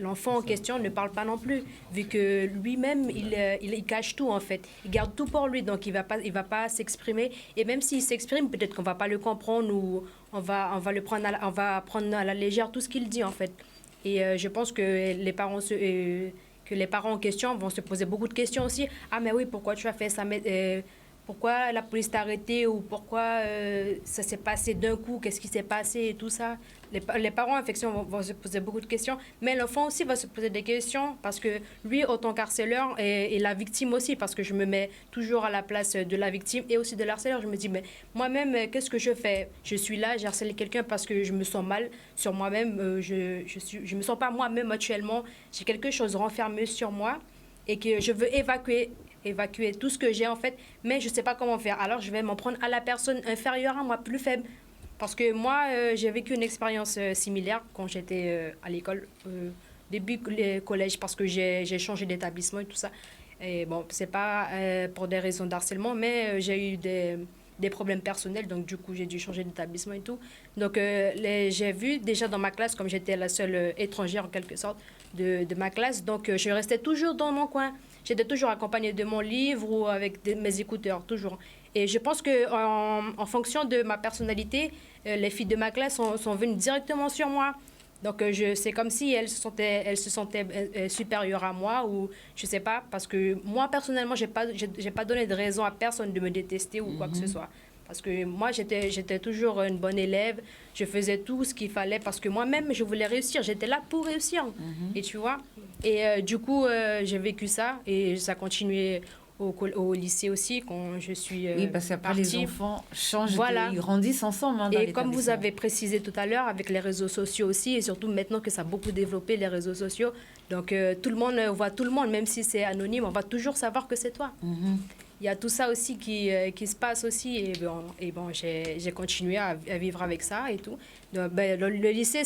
l'enfant en question ne parle pas non plus, vu que lui-même, il cache tout, en fait. Il garde tout pour lui, donc il va pas s'exprimer. Et même s'il s'exprime, peut-être qu'on ne va pas le comprendre ou on va prendre à la légère tout ce qu'il dit, en fait. Et je pense que les parents en question vont se poser beaucoup de questions aussi. Ah, mais oui, pourquoi tu as fait ça? pourquoi la police t'a arrêté ou pourquoi ça s'est passé d'un coup, qu'est-ce qui s'est passé et tout ça. Les parents, effectivement, vont se poser beaucoup de questions, mais l'enfant aussi va se poser des questions parce que lui, autant qu'harceleur, et la victime aussi, parce que je me mets toujours à la place de la victime et aussi de l'harceleur. Je me dis, mais moi-même, qu'est-ce que je fais? Je suis là, j'ai harcelé quelqu'un parce que je me sens mal sur moi-même. Je me sens pas moi-même actuellement. J'ai quelque chose renfermé sur moi et que je veux évacuer tout ce que j'ai en fait, mais je ne sais pas comment faire. Alors je vais m'en prendre à la personne inférieure à moi, plus faible. Parce que moi, j'ai vécu une expérience similaire quand j'étais à l'école, début collège, parce que j'ai changé d'établissement et tout ça. Et bon, c'est pas pour des raisons d'harcèlement, mais j'ai eu des problèmes personnels, donc du coup, j'ai dû changer d'établissement et tout. Donc, j'ai vu déjà dans ma classe, comme j'étais la seule étrangère en quelque sorte de ma classe, donc je restais toujours dans mon coin. J'étais toujours accompagnée de mon livre ou avec mes écouteurs, toujours. Et je pense qu'en fonction de ma personnalité, les filles de ma classe sont venues directement sur moi. Donc, c'est comme si elles se sentaient supérieures à moi ou je ne sais pas. Parce que moi, personnellement, je n'ai pas donné de raison à personne de me détester ou quoi que ce soit. Parce que moi, j'étais toujours une bonne élève. Je faisais tout ce qu'il fallait parce que moi-même, je voulais réussir. J'étais là pour réussir. Et tu vois. Et du coup, j'ai vécu ça et ça a continué au lycée aussi quand je suis oui, parce qu'après, les enfants changent, voilà. Ils grandissent ensemble. Hein, et comme vous avez précisé tout à l'heure, avec les réseaux sociaux aussi, et surtout maintenant que ça a beaucoup développé, les réseaux sociaux, donc tout le monde voit tout le monde, même si c'est anonyme, on va toujours savoir que c'est toi. Il y a tout ça aussi qui se passe aussi. Et bon j'ai continué à vivre avec ça et tout. Donc, le lycée,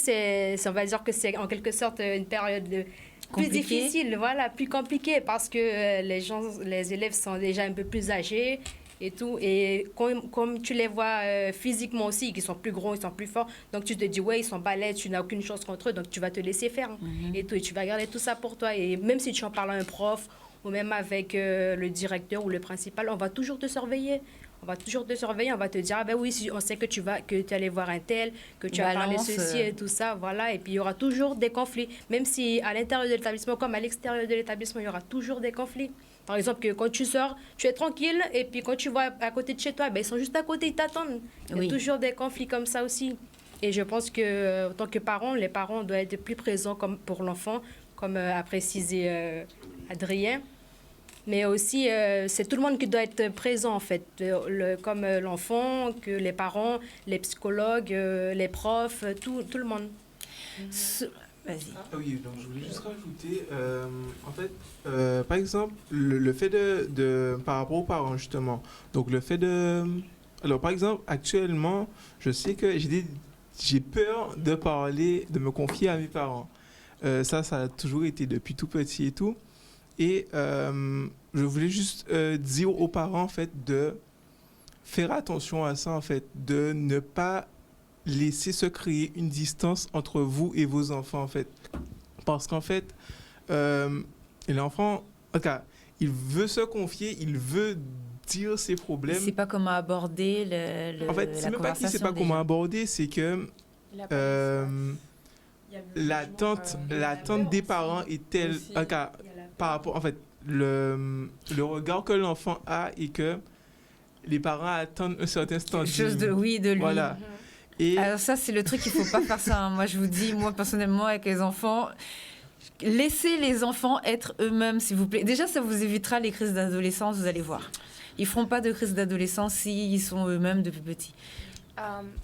on va dire que c'est en quelque sorte une période plus difficile, voilà, plus compliquée parce que les élèves sont déjà un peu plus âgés et tout. Et comme tu les vois physiquement aussi, qu'ils sont plus gros, ils sont plus forts, donc tu te dis, ouais, ils sont balèzes, tu n'as aucune chance contre eux, donc tu vas te laisser faire. Et tout, et tu vas garder tout ça pour toi. Et même si tu en parles à un prof, ou même avec le directeur ou le principal, on va toujours te surveiller. On va toujours te surveiller, on va te dire, ah ben oui, on sait que tu es allé voir un tel, que tu as parlé ceci et tout ça, voilà. Et puis, il y aura toujours des conflits. Même si à l'intérieur de l'établissement comme à l'extérieur de l'établissement, il y aura toujours des conflits. Par exemple, que quand tu sors, tu es tranquille, et puis quand tu vas à côté de chez toi, ben, ils sont juste à côté, ils t'attendent. Il y a toujours des conflits comme ça aussi. Et je pense que, en tant que parents, les parents doivent être plus présents comme pour l'enfant, comme a précisé Adrien. Mais aussi, c'est tout le monde qui doit être présent, en fait, comme l'enfant, que les parents, les psychologues, les profs, tout le monde. Vas-y. Ah oui, donc je voulais juste rajouter, en fait, par exemple, le fait par rapport aux parents, justement, donc le fait alors par exemple, actuellement, je sais que j'ai peur de parler, de me confier à mes parents. Ça a toujours été depuis tout petit et tout. Et je voulais juste dire aux parents, en fait, de faire attention à ça, en fait, de ne pas laisser se créer une distance entre vous et vos enfants, en fait. Parce qu'en fait, l'enfant, il veut se confier, il veut dire ses problèmes. Il ne sait pas comment aborder en fait, c'est même pas qu'il ne sait pas comment aborder, c'est que l'attente des parents est telle... par rapport, en fait, le regard que l'enfant a et que les parents attendent un certain standing. Quelque chose de lui. Voilà. Et alors ça, c'est le truc, il ne faut pas faire ça. Hein. Moi, je vous dis, moi, personnellement, avec les enfants, laissez les enfants être eux-mêmes, s'il vous plaît. Déjà, ça vous évitera les crises d'adolescence, vous allez voir. Ils ne feront pas de crise d'adolescence s'ils sont eux-mêmes depuis petits.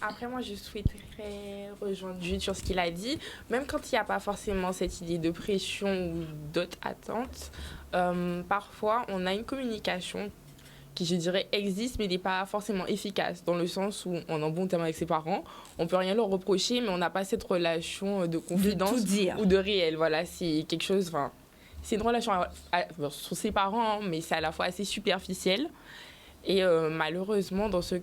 Après, moi, je souhaiterais rejoindre Jude sur ce qu'il a dit. Même quand il n'y a pas forcément cette idée de pression ou d'autres attentes, parfois, on a une communication qui, je dirais, existe, mais n'est pas forcément efficace, dans le sens où on est en bon terme avec ses parents, on ne peut rien leur reprocher, mais on n'a pas cette relation de confidence ou de réel. Voilà, c'est quelque chose... C'est une relation sur ses parents, mais c'est à la fois assez superficiel. Et malheureusement, dans ce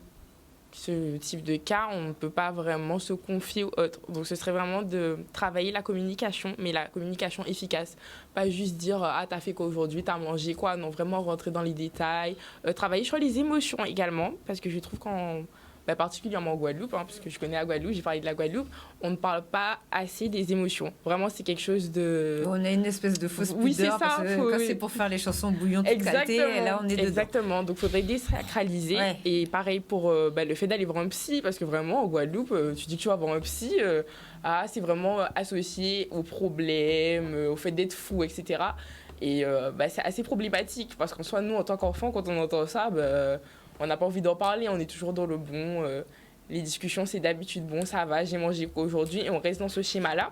type de cas, on ne peut pas vraiment se confier aux autres. Donc, ce serait vraiment de travailler la communication, mais la communication efficace. Pas juste dire « Ah, t'as fait quoi aujourd'hui? T'as mangé quoi ?» Non, vraiment rentrer dans les détails. Travailler sur les émotions également, parce que je trouve qu'en particulièrement en Guadeloupe, puisque je connais la Guadeloupe, j'ai parlé de la Guadeloupe, on ne parle pas assez des émotions. Vraiment, c'est quelque chose de... On a une espèce de fausse pudeur, oui, c'est ça, parce que quand c'est pour faire les chansons bouillantes, exactement, là on est dedans. Exactement, donc il faudrait désacraliser. Ouais. Et pareil pour le fait d'aller voir un psy, parce que vraiment, en Guadeloupe, tu dis que tu vas voir un psy, c'est vraiment associé aux problèmes, au fait d'être fou, etc. Et c'est assez problématique, parce qu'en soi, nous, en tant qu'enfants, quand on entend ça, on n'a pas envie d'en parler, on est toujours dans le bon. Les discussions, c'est d'habitude, bon, ça va, j'ai mangé quoi aujourd'hui, et on reste dans ce schéma-là.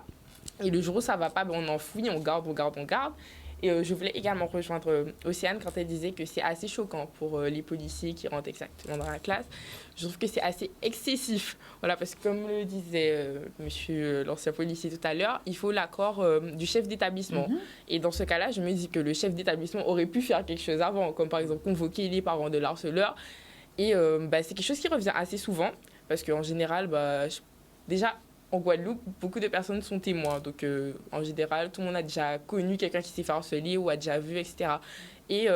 Et le jour où ça va pas, on en fouille, on garde. Et je voulais également rejoindre Océane quand elle disait que c'est assez choquant pour les policiers qui rentrent exactement dans la classe. Je trouve que c'est assez excessif. Voilà, parce que comme le disait monsieur l'ancien policier tout à l'heure, il faut l'accord du chef d'établissement. Et dans ce cas-là, je me dis que le chef d'établissement aurait pu faire quelque chose avant, comme par exemple convoquer les parents de l'harceleur. Et c'est quelque chose qui revient assez souvent, parce qu'en général, déjà, en Guadeloupe, beaucoup de personnes sont témoins. Donc, en général, tout le monde a déjà connu quelqu'un qui s'est fait harceler ou a déjà vu, etc. Et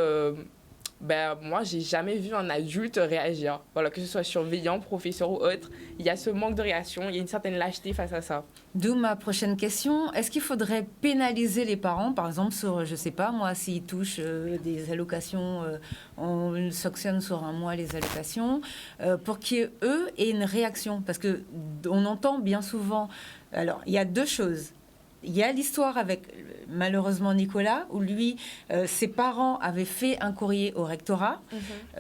moi, j'ai jamais vu un adulte réagir. Voilà, que ce soit surveillant, professeur ou autre. Il y a ce manque de réaction, il y a une certaine lâcheté face à ça. D'où ma prochaine question. Est-ce qu'il faudrait pénaliser les parents, par exemple, sur, je sais pas, moi, s'ils touchent des allocations, on sanctionne sur un mois les allocations, pour qu'eux aient une réaction? Parce qu'on entend bien souvent... Alors, il y a deux choses. Il y a l'histoire avec, malheureusement, Nicolas, où lui, ses parents avaient fait un courrier au rectorat.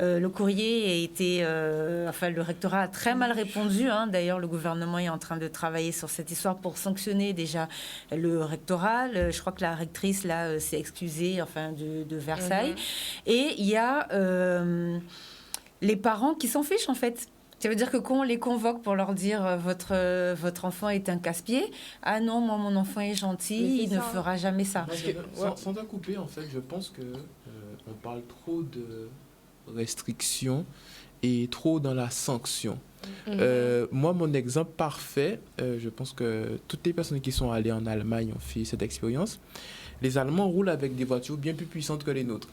Le courrier a été... le rectorat a très mal répondu. D'ailleurs, le gouvernement est en train de travailler sur cette histoire pour sanctionner déjà le rectorat. Je crois que la rectrice, là, s'est excusée, de Versailles. Et il y a les parents qui s'en fichent, en fait. Ça veut dire que quand on les convoque pour leur dire votre enfant est un casse-pied, ah non, moi mon enfant est gentil, il ne fera jamais ça. Sans te couper, en fait, je pense que on parle trop de restrictions et trop dans la sanction. Moi, mon exemple parfait, je pense que toutes les personnes qui sont allées en Allemagne ont fait cette expérience. Les Allemands roulent avec des voitures bien plus puissantes que les nôtres.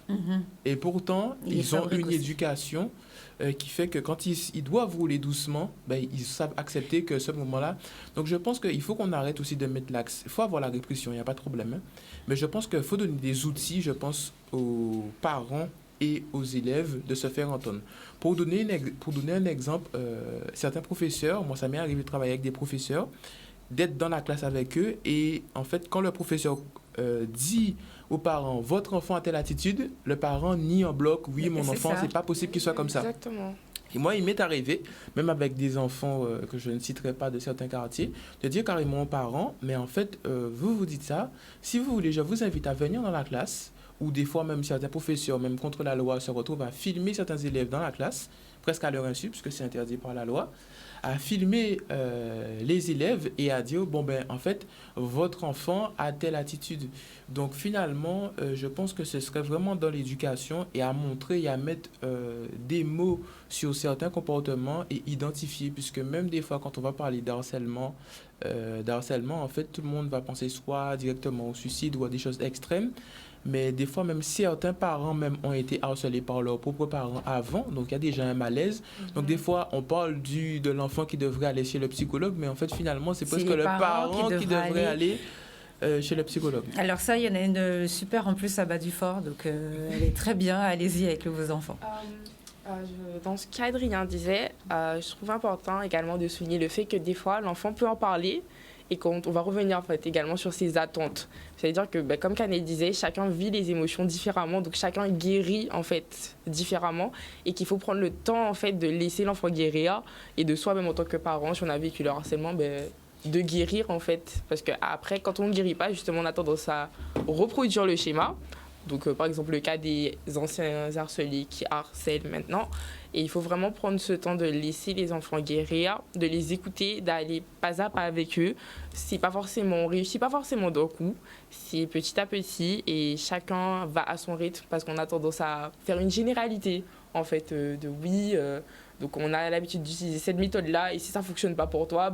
Et pourtant, ils ont une éducation qui fait que quand ils doivent rouler doucement, ils savent accepter que ce moment-là... Donc, je pense qu'il faut qu'on arrête aussi de mettre l'axe. Il faut avoir la répression, il n'y a pas de problème. Mais je pense qu'il faut donner des outils, je pense, aux parents et aux élèves de se faire entendre. Pour donner un exemple, certains professeurs, moi, ça m'est arrivé de travailler avec des professeurs, d'être dans la classe avec eux, et en fait, quand le professeur dit aux parents, votre enfant a telle attitude, le parent nie en bloc, oui, mon enfant, c'est pas possible qu'il soit comme ça. Exactement. Et moi, il m'est arrivé, même avec des enfants que je ne citerai pas de certains quartiers, de dire carrément aux parents, mais en fait, vous dites ça, si vous voulez, je vous invite à venir dans la classe, ou des fois même certains professeurs, même contre la loi, se retrouvent à filmer certains élèves dans la classe, presque à leur insu, puisque c'est interdit par la loi, à filmer les élèves et à dire, en fait, votre enfant a telle attitude. Donc, finalement, je pense que ce serait vraiment dans l'éducation et à montrer et à mettre des mots sur certains comportements et identifier, puisque même des fois, quand on va parler d'harcèlement, en fait, tout le monde va penser soit directement au suicide ou à des choses extrêmes. Mais des fois, même certains parents même ont été harcelés par leurs propres parents avant. Donc, il y a déjà un malaise. Donc, des fois, on parle de l'enfant qui devrait aller chez le psychologue. Mais en fait, finalement, c'est presque le parent qui devrait aller chez le psychologue. Alors ça, il y en a une super en plus à Bas-du-Fort. Donc, elle est très bien. Allez-y avec vos enfants. Dans ce qu'Adrien disait, je trouve important également de souligner le fait que des fois, l'enfant peut en parler. Et quand on va revenir en fait, également sur ses attentes. C'est-à-dire que, comme Canet disait, chacun vit les émotions différemment, donc chacun guérit en fait différemment, et qu'il faut prendre le temps en fait de laisser l'enfant guérir, et de soi-même en tant que parent, si on a vécu le harcèlement, de guérir en fait. Parce qu'après, quand on ne guérit pas, justement, on a tendance à reproduire le schéma. Donc, par exemple, le cas des anciens harcelés qui harcèlent maintenant. Et il faut vraiment prendre ce temps de laisser les enfants guérir, de les écouter, d'aller pas à pas avec eux. On réussit pas forcément d'un coup, c'est petit à petit et chacun va à son rythme parce qu'on a tendance à faire une généralité, en fait, donc on a l'habitude d'utiliser cette méthode-là et si ça fonctionne pas pour toi,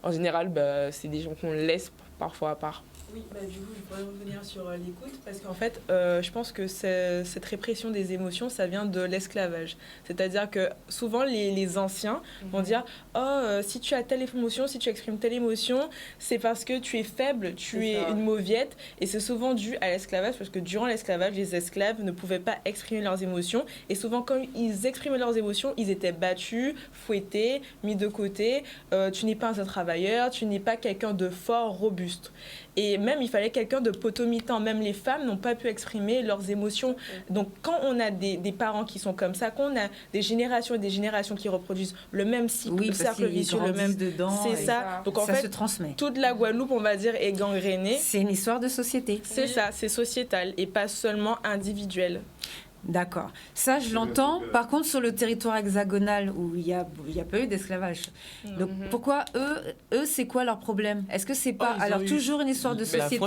en général, c'est des gens qu'on laisse parfois à part. Oui, du coup, je pourrais revenir sur l'écoute parce qu'en fait, je pense que cette répression des émotions, ça vient de l'esclavage. C'est-à-dire que souvent, les anciens vont dire « Oh, si tu as telle émotion, si tu exprimes telle émotion, c'est parce que tu es faible, tu es une mauviette. » Et c'est souvent dû à l'esclavage parce que durant l'esclavage, les esclaves ne pouvaient pas exprimer leurs émotions. Et souvent, quand ils exprimaient leurs émotions, ils étaient battus, fouettés, mis de côté. Tu n'es pas un travailleur, tu n'es pas quelqu'un de fort, robuste. Et même, il fallait quelqu'un de potomitant. Même les femmes n'ont pas pu exprimer leurs émotions. Donc, quand on a des parents qui sont comme ça, quand on a des générations et des générations qui reproduisent le même cycle, le cercle vicieux, le même... dedans. C'est ça. Donc, en ça fait, se transmet. toute la Guadeloupe, on va dire, est gangrénée. C'est une histoire de société. C'est ça, c'est sociétal et pas seulement individuel. D'accord. Ça, je l'entends. Par contre, sur le territoire hexagonal, où il y a pas eu d'esclavage. Donc, pourquoi eux, c'est quoi leur problème? Est-ce que c'est pas... alors, toujours une histoire de société,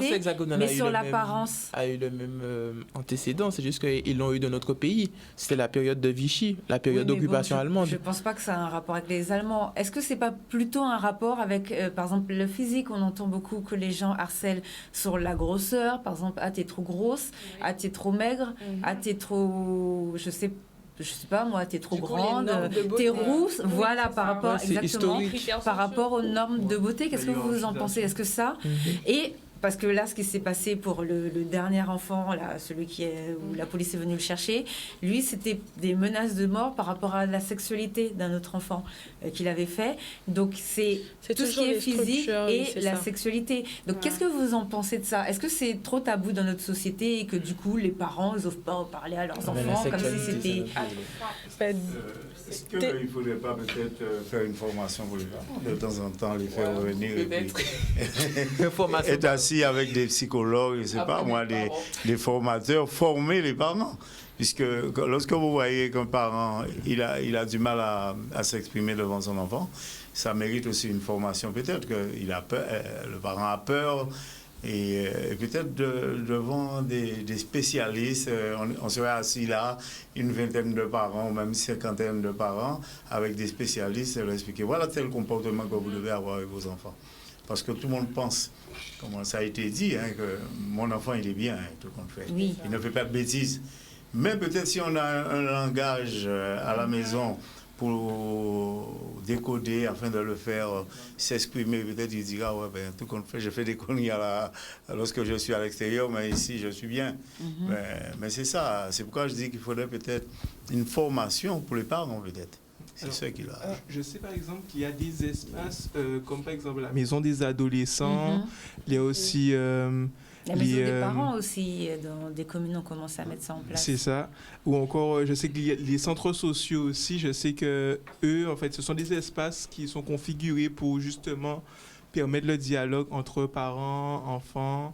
mais sur l'apparence. A eu le même antécédent. C'est juste qu'ils l'ont eu de notre pays. C'était la période de Vichy, la période d'occupation allemande. Je ne pense pas que ça a un rapport avec les Allemands. Est-ce que c'est pas plutôt un rapport avec, par exemple, le physique? On entend beaucoup que les gens harcèlent sur la grosseur. Par exemple, ah, t'es trop grosse, ah, t'es trop maigre, ah, t'es trop... je sais pas moi, t'es trop grande, t'es rousse, voilà, par rapport, exactement, par rapport aux normes de beauté. Qu'est-ce que vous en pensez? Est-ce que ça et parce que là, ce qui s'est passé pour le dernier enfant, là, celui où la police est venue le chercher, lui, c'était des menaces de mort par rapport à la sexualité d'un autre enfant qu'il avait fait. Donc, c'est tout ce qui est physique et la sexualité. Donc, qu'est-ce que vous en pensez de ça? Est-ce que c'est trop tabou dans notre société et que, du coup, les parents, ils n'osent pas en parler à leurs enfants comme si c'était... Est-ce qu'il ne faudrait pas peut-être faire une formation pour les parents, de temps en temps, les faire revenir et puis être assis avec des psychologues, je ne sais pas moi, des formateurs, former les parents. Puisque lorsque vous voyez qu'un parent, il a du mal à s'exprimer devant son enfant, ça mérite aussi une formation. Peut-être que le parent a peur. Et peut-être devant des spécialistes, on serait assis là, une vingtaine de parents, ou même une cinquantaine de parents, avec des spécialistes, et leur expliquer, voilà tel comportement que vous devez avoir avec vos enfants. Parce que tout le monde pense, comme ça a été dit, que mon enfant, il est bien, tout compte fait. Oui. Il ne fait pas de bêtises. Mais peut-être si on a un langage à la maison, pour décoder, afin de le faire s'exprimer. Peut-être il dira, ouais, ben, tout compte fait, je fais des conneries lorsque je suis à l'extérieur, mais ici, je suis bien. Mais c'est ça. C'est pourquoi je dis qu'il faudrait peut-être une formation pour les parents, peut-être. C'est ça qu'il a. Je sais par exemple qu'il y a des espaces, comme par exemple la maison des adolescents, il y a aussi... la maison des parents aussi, dans des communes, on commence à mettre ça en place. C'est ça. Ou encore, je sais que les centres sociaux aussi, je sais que eux, en fait, ce sont des espaces qui sont configurés pour justement permettre le dialogue entre parents, enfants.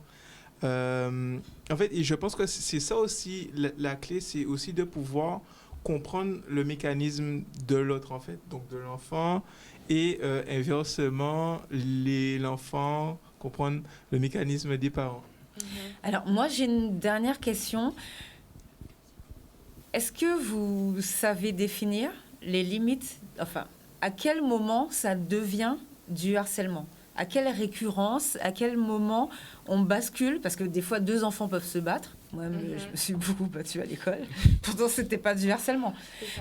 En fait, et je pense que c'est ça aussi, la clé, c'est aussi de pouvoir comprendre le mécanisme de l'autre, en fait, donc de l'enfant, et inversement, l'enfant comprendre le mécanisme des parents. Alors, moi, j'ai une dernière question. Est-ce que vous savez définir les limites, enfin, à quel moment ça devient du harcèlement? À quelle récurrence, à quel moment on bascule? Parce que des fois, deux enfants peuvent se battre. Moi-même, je me suis beaucoup battue à l'école. Pourtant, ce n'était pas du harcèlement.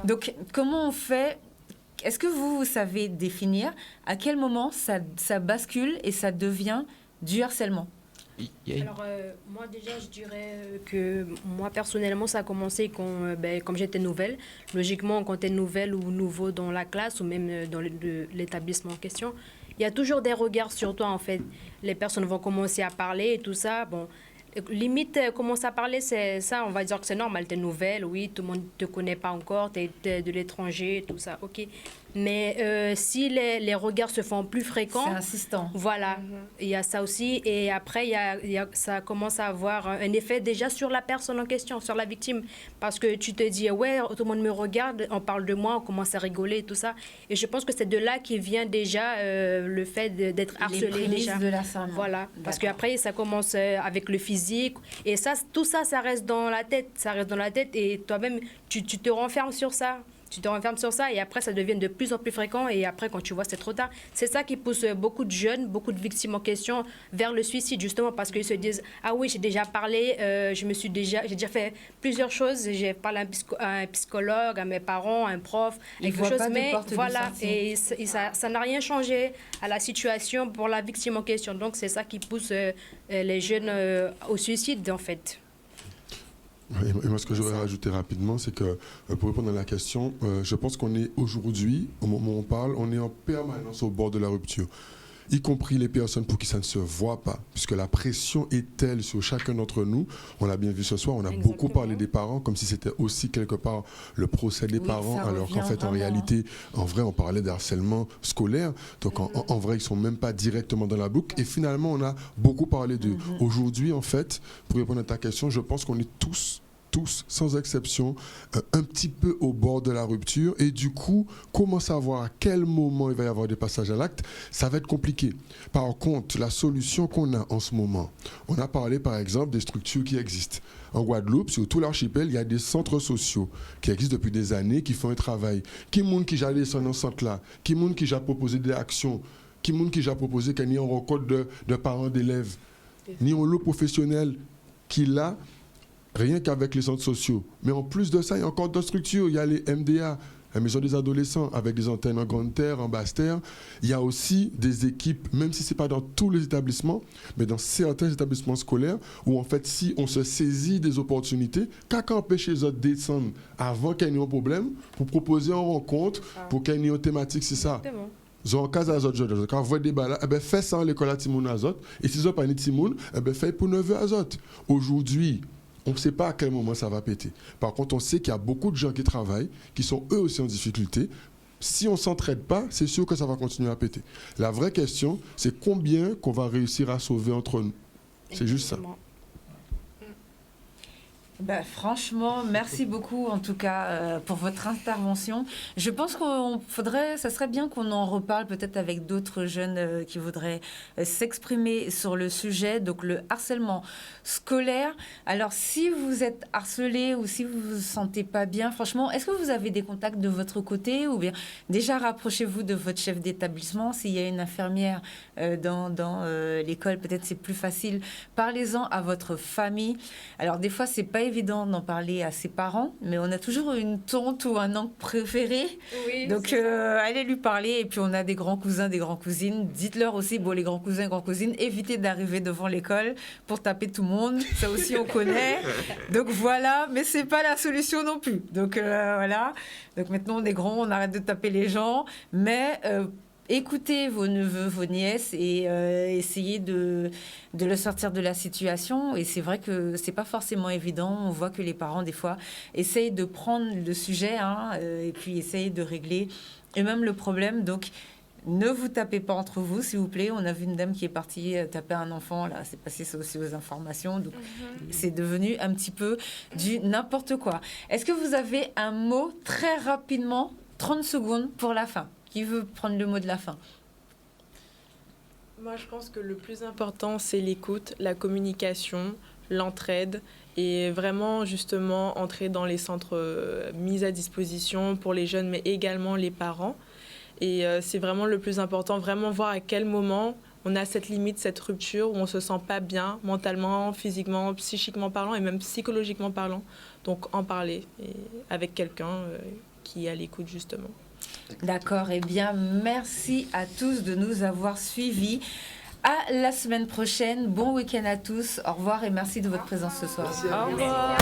Donc, comment on fait? Est-ce que vous savez définir à quel moment ça bascule et ça devient du harcèlement? Alors, moi, déjà, je dirais que moi, personnellement, ça a commencé quand comme j'étais nouvelle. Logiquement, quand tu es nouvelle ou nouveau dans la classe ou même dans l'établissement en question, il y a toujours des regards sur toi, en fait. Les personnes vont commencer à parler et tout ça. Bon, limite, commencer à parler, c'est ça, on va dire que c'est normal. Tu es nouvelle, oui, tout le monde ne te connaît pas encore, tu es de l'étranger, tout ça, ok. Mais si les regards se font plus fréquents... C'est insistant. Voilà, il y a ça aussi. Et après, ça commence à avoir un effet déjà sur la personne en question, sur la victime. Parce que tu te dis, ouais, tout le monde me regarde, on parle de moi, on commence à rigoler et tout ça. Et je pense que c'est de là qu'il vient déjà le fait d'être harcelé déjà. De l'harcèlement. Voilà, parce qu'après, ça commence avec le physique. Et ça, tout ça, ça reste dans la tête. Ça reste dans la tête et toi-même, tu te renfermes sur ça. tu te renfermes sur ça et après, ça devient de plus en plus fréquent et après, quand tu vois, c'est trop tard. C'est ça qui pousse beaucoup de jeunes, beaucoup de victimes en question vers le suicide, justement, parce qu'ils se disent « Ah oui, j'ai déjà parlé, j'ai déjà fait plusieurs choses, j'ai parlé à un psychologue, à mes parents, à un prof, quelque chose, mais voilà, et ça n'a rien changé à la situation pour la victime en question. Donc, c'est ça qui pousse les jeunes au suicide, en fait. Et moi, ce que je voudrais rajouter rapidement, c'est que pour répondre à la question, je pense qu'on est aujourd'hui, au moment où on parle, on est en permanence au bord de la rupture, y compris les personnes pour qui ça ne se voit pas, puisque la pression est telle sur chacun d'entre nous. On l'a bien vu ce soir, on a beaucoup parlé des parents, comme si c'était aussi quelque part le procès des parents, alors qu'en fait, en réalité, en vrai, on parlait d'harcèlement scolaire. Donc, en vrai, ils ne sont même pas directement dans la boucle. Et finalement, on a beaucoup parlé d'eux. Aujourd'hui, en fait, pour répondre à ta question, je pense qu'on est tous, sans exception, un petit peu au bord de la rupture. Et du coup, comment savoir à quel moment il va y avoir des passages à l'acte, ça va être compliqué. Par contre, la solution qu'on a en ce moment, on a parlé par exemple des structures qui existent. En Guadeloupe, sur tout l'archipel, il y a des centres sociaux qui existent depuis des années, qui font un travail. Qui monde qui j'ai descendu dans ce centre-là? Qui monde qui j'ai proposé des actions? Qui monde qui j'ai proposé qu'il y ait une rencontre de parents d'élèves? Ni un lot professionnel qui l'a, rien qu'avec les centres sociaux. Mais en plus de ça, il y a encore d'autres structures. Il y a les MDA, la maison des adolescents, avec des antennes en grande terre, en basse terre. Il y a aussi des équipes, même si ce n'est pas dans tous les établissements, mais dans certains établissements scolaires, où en fait, si on se saisit des opportunités, qu'à empêcher les autres de descendre avant qu'il y ait un problème, pour proposer une rencontre, pour qu'il y ait une thématique, c'est ça. Zon cas à autres, quand vous voyez des balles, faites ça à l'école à Timoun Azot, et si vous n'avez pas de Timoun, faites pour 9 Azot. Aujourd'hui, on ne sait pas à quel moment ça va péter. Par contre, on sait qu'il y a beaucoup de gens qui travaillent, qui sont eux aussi en difficulté. Si on ne s'entraide pas, c'est sûr que ça va continuer à péter. La vraie question, c'est combien qu'on va réussir à sauver entre nous. C'est juste ça. Franchement, merci beaucoup en tout cas pour votre intervention. Je pense ça serait bien qu'on en reparle peut-être avec d'autres jeunes qui voudraient s'exprimer sur le sujet. Donc le harcèlement scolaire. Alors si vous êtes harcelé ou si vous vous sentez pas bien, franchement, est-ce que vous avez des contacts de votre côté ou bien déjà rapprochez-vous de votre chef d'établissement. S'il y a une infirmière dans l'école, peut-être c'est plus facile. Parlez-en à votre famille. Alors des fois, c'est pas évident d'en parler à ses parents, mais on a toujours une tante ou un oncle préféré. Oui, donc, allez lui parler. Et puis, on a des grands cousins, des grands cousines. Dites-leur aussi, les grands cousins, grands cousines, évitez d'arriver devant l'école pour taper tout le monde. Ça aussi, on connaît. Donc, voilà. Mais c'est pas la solution non plus. Donc, voilà. Donc, maintenant, on est grands, on arrête de taper les gens. Mais... écoutez vos neveux, vos nièces et essayez de le sortir de la situation. Et c'est vrai que c'est pas forcément évident. On voit que les parents, des fois, essayent de prendre le sujet et puis essayent de régler eux-mêmes le problème. Donc, ne vous tapez pas entre vous, s'il vous plaît. On a vu une dame qui est partie taper un enfant. Là, c'est passé ça aussi aux informations. Donc, c'est devenu un petit peu du n'importe quoi. Est-ce que vous avez un mot très rapidement, 30 secondes pour la fin? Qui veut prendre le mot de la fin? Moi, je pense que le plus important, c'est l'écoute, la communication, l'entraide et vraiment, justement, entrer dans les centres mis à disposition pour les jeunes, mais également les parents. Et c'est vraiment le plus important, vraiment voir à quel moment on a cette limite, cette rupture où on ne se sent pas bien mentalement, physiquement, psychiquement parlant et même psychologiquement parlant. Donc, en parler avec quelqu'un qui est à l'écoute, justement. D'accord, eh bien, merci à tous de nous avoir suivis. À la semaine prochaine. Bon week-end à tous. Au revoir et merci de votre présence ce soir. Merci au revoir.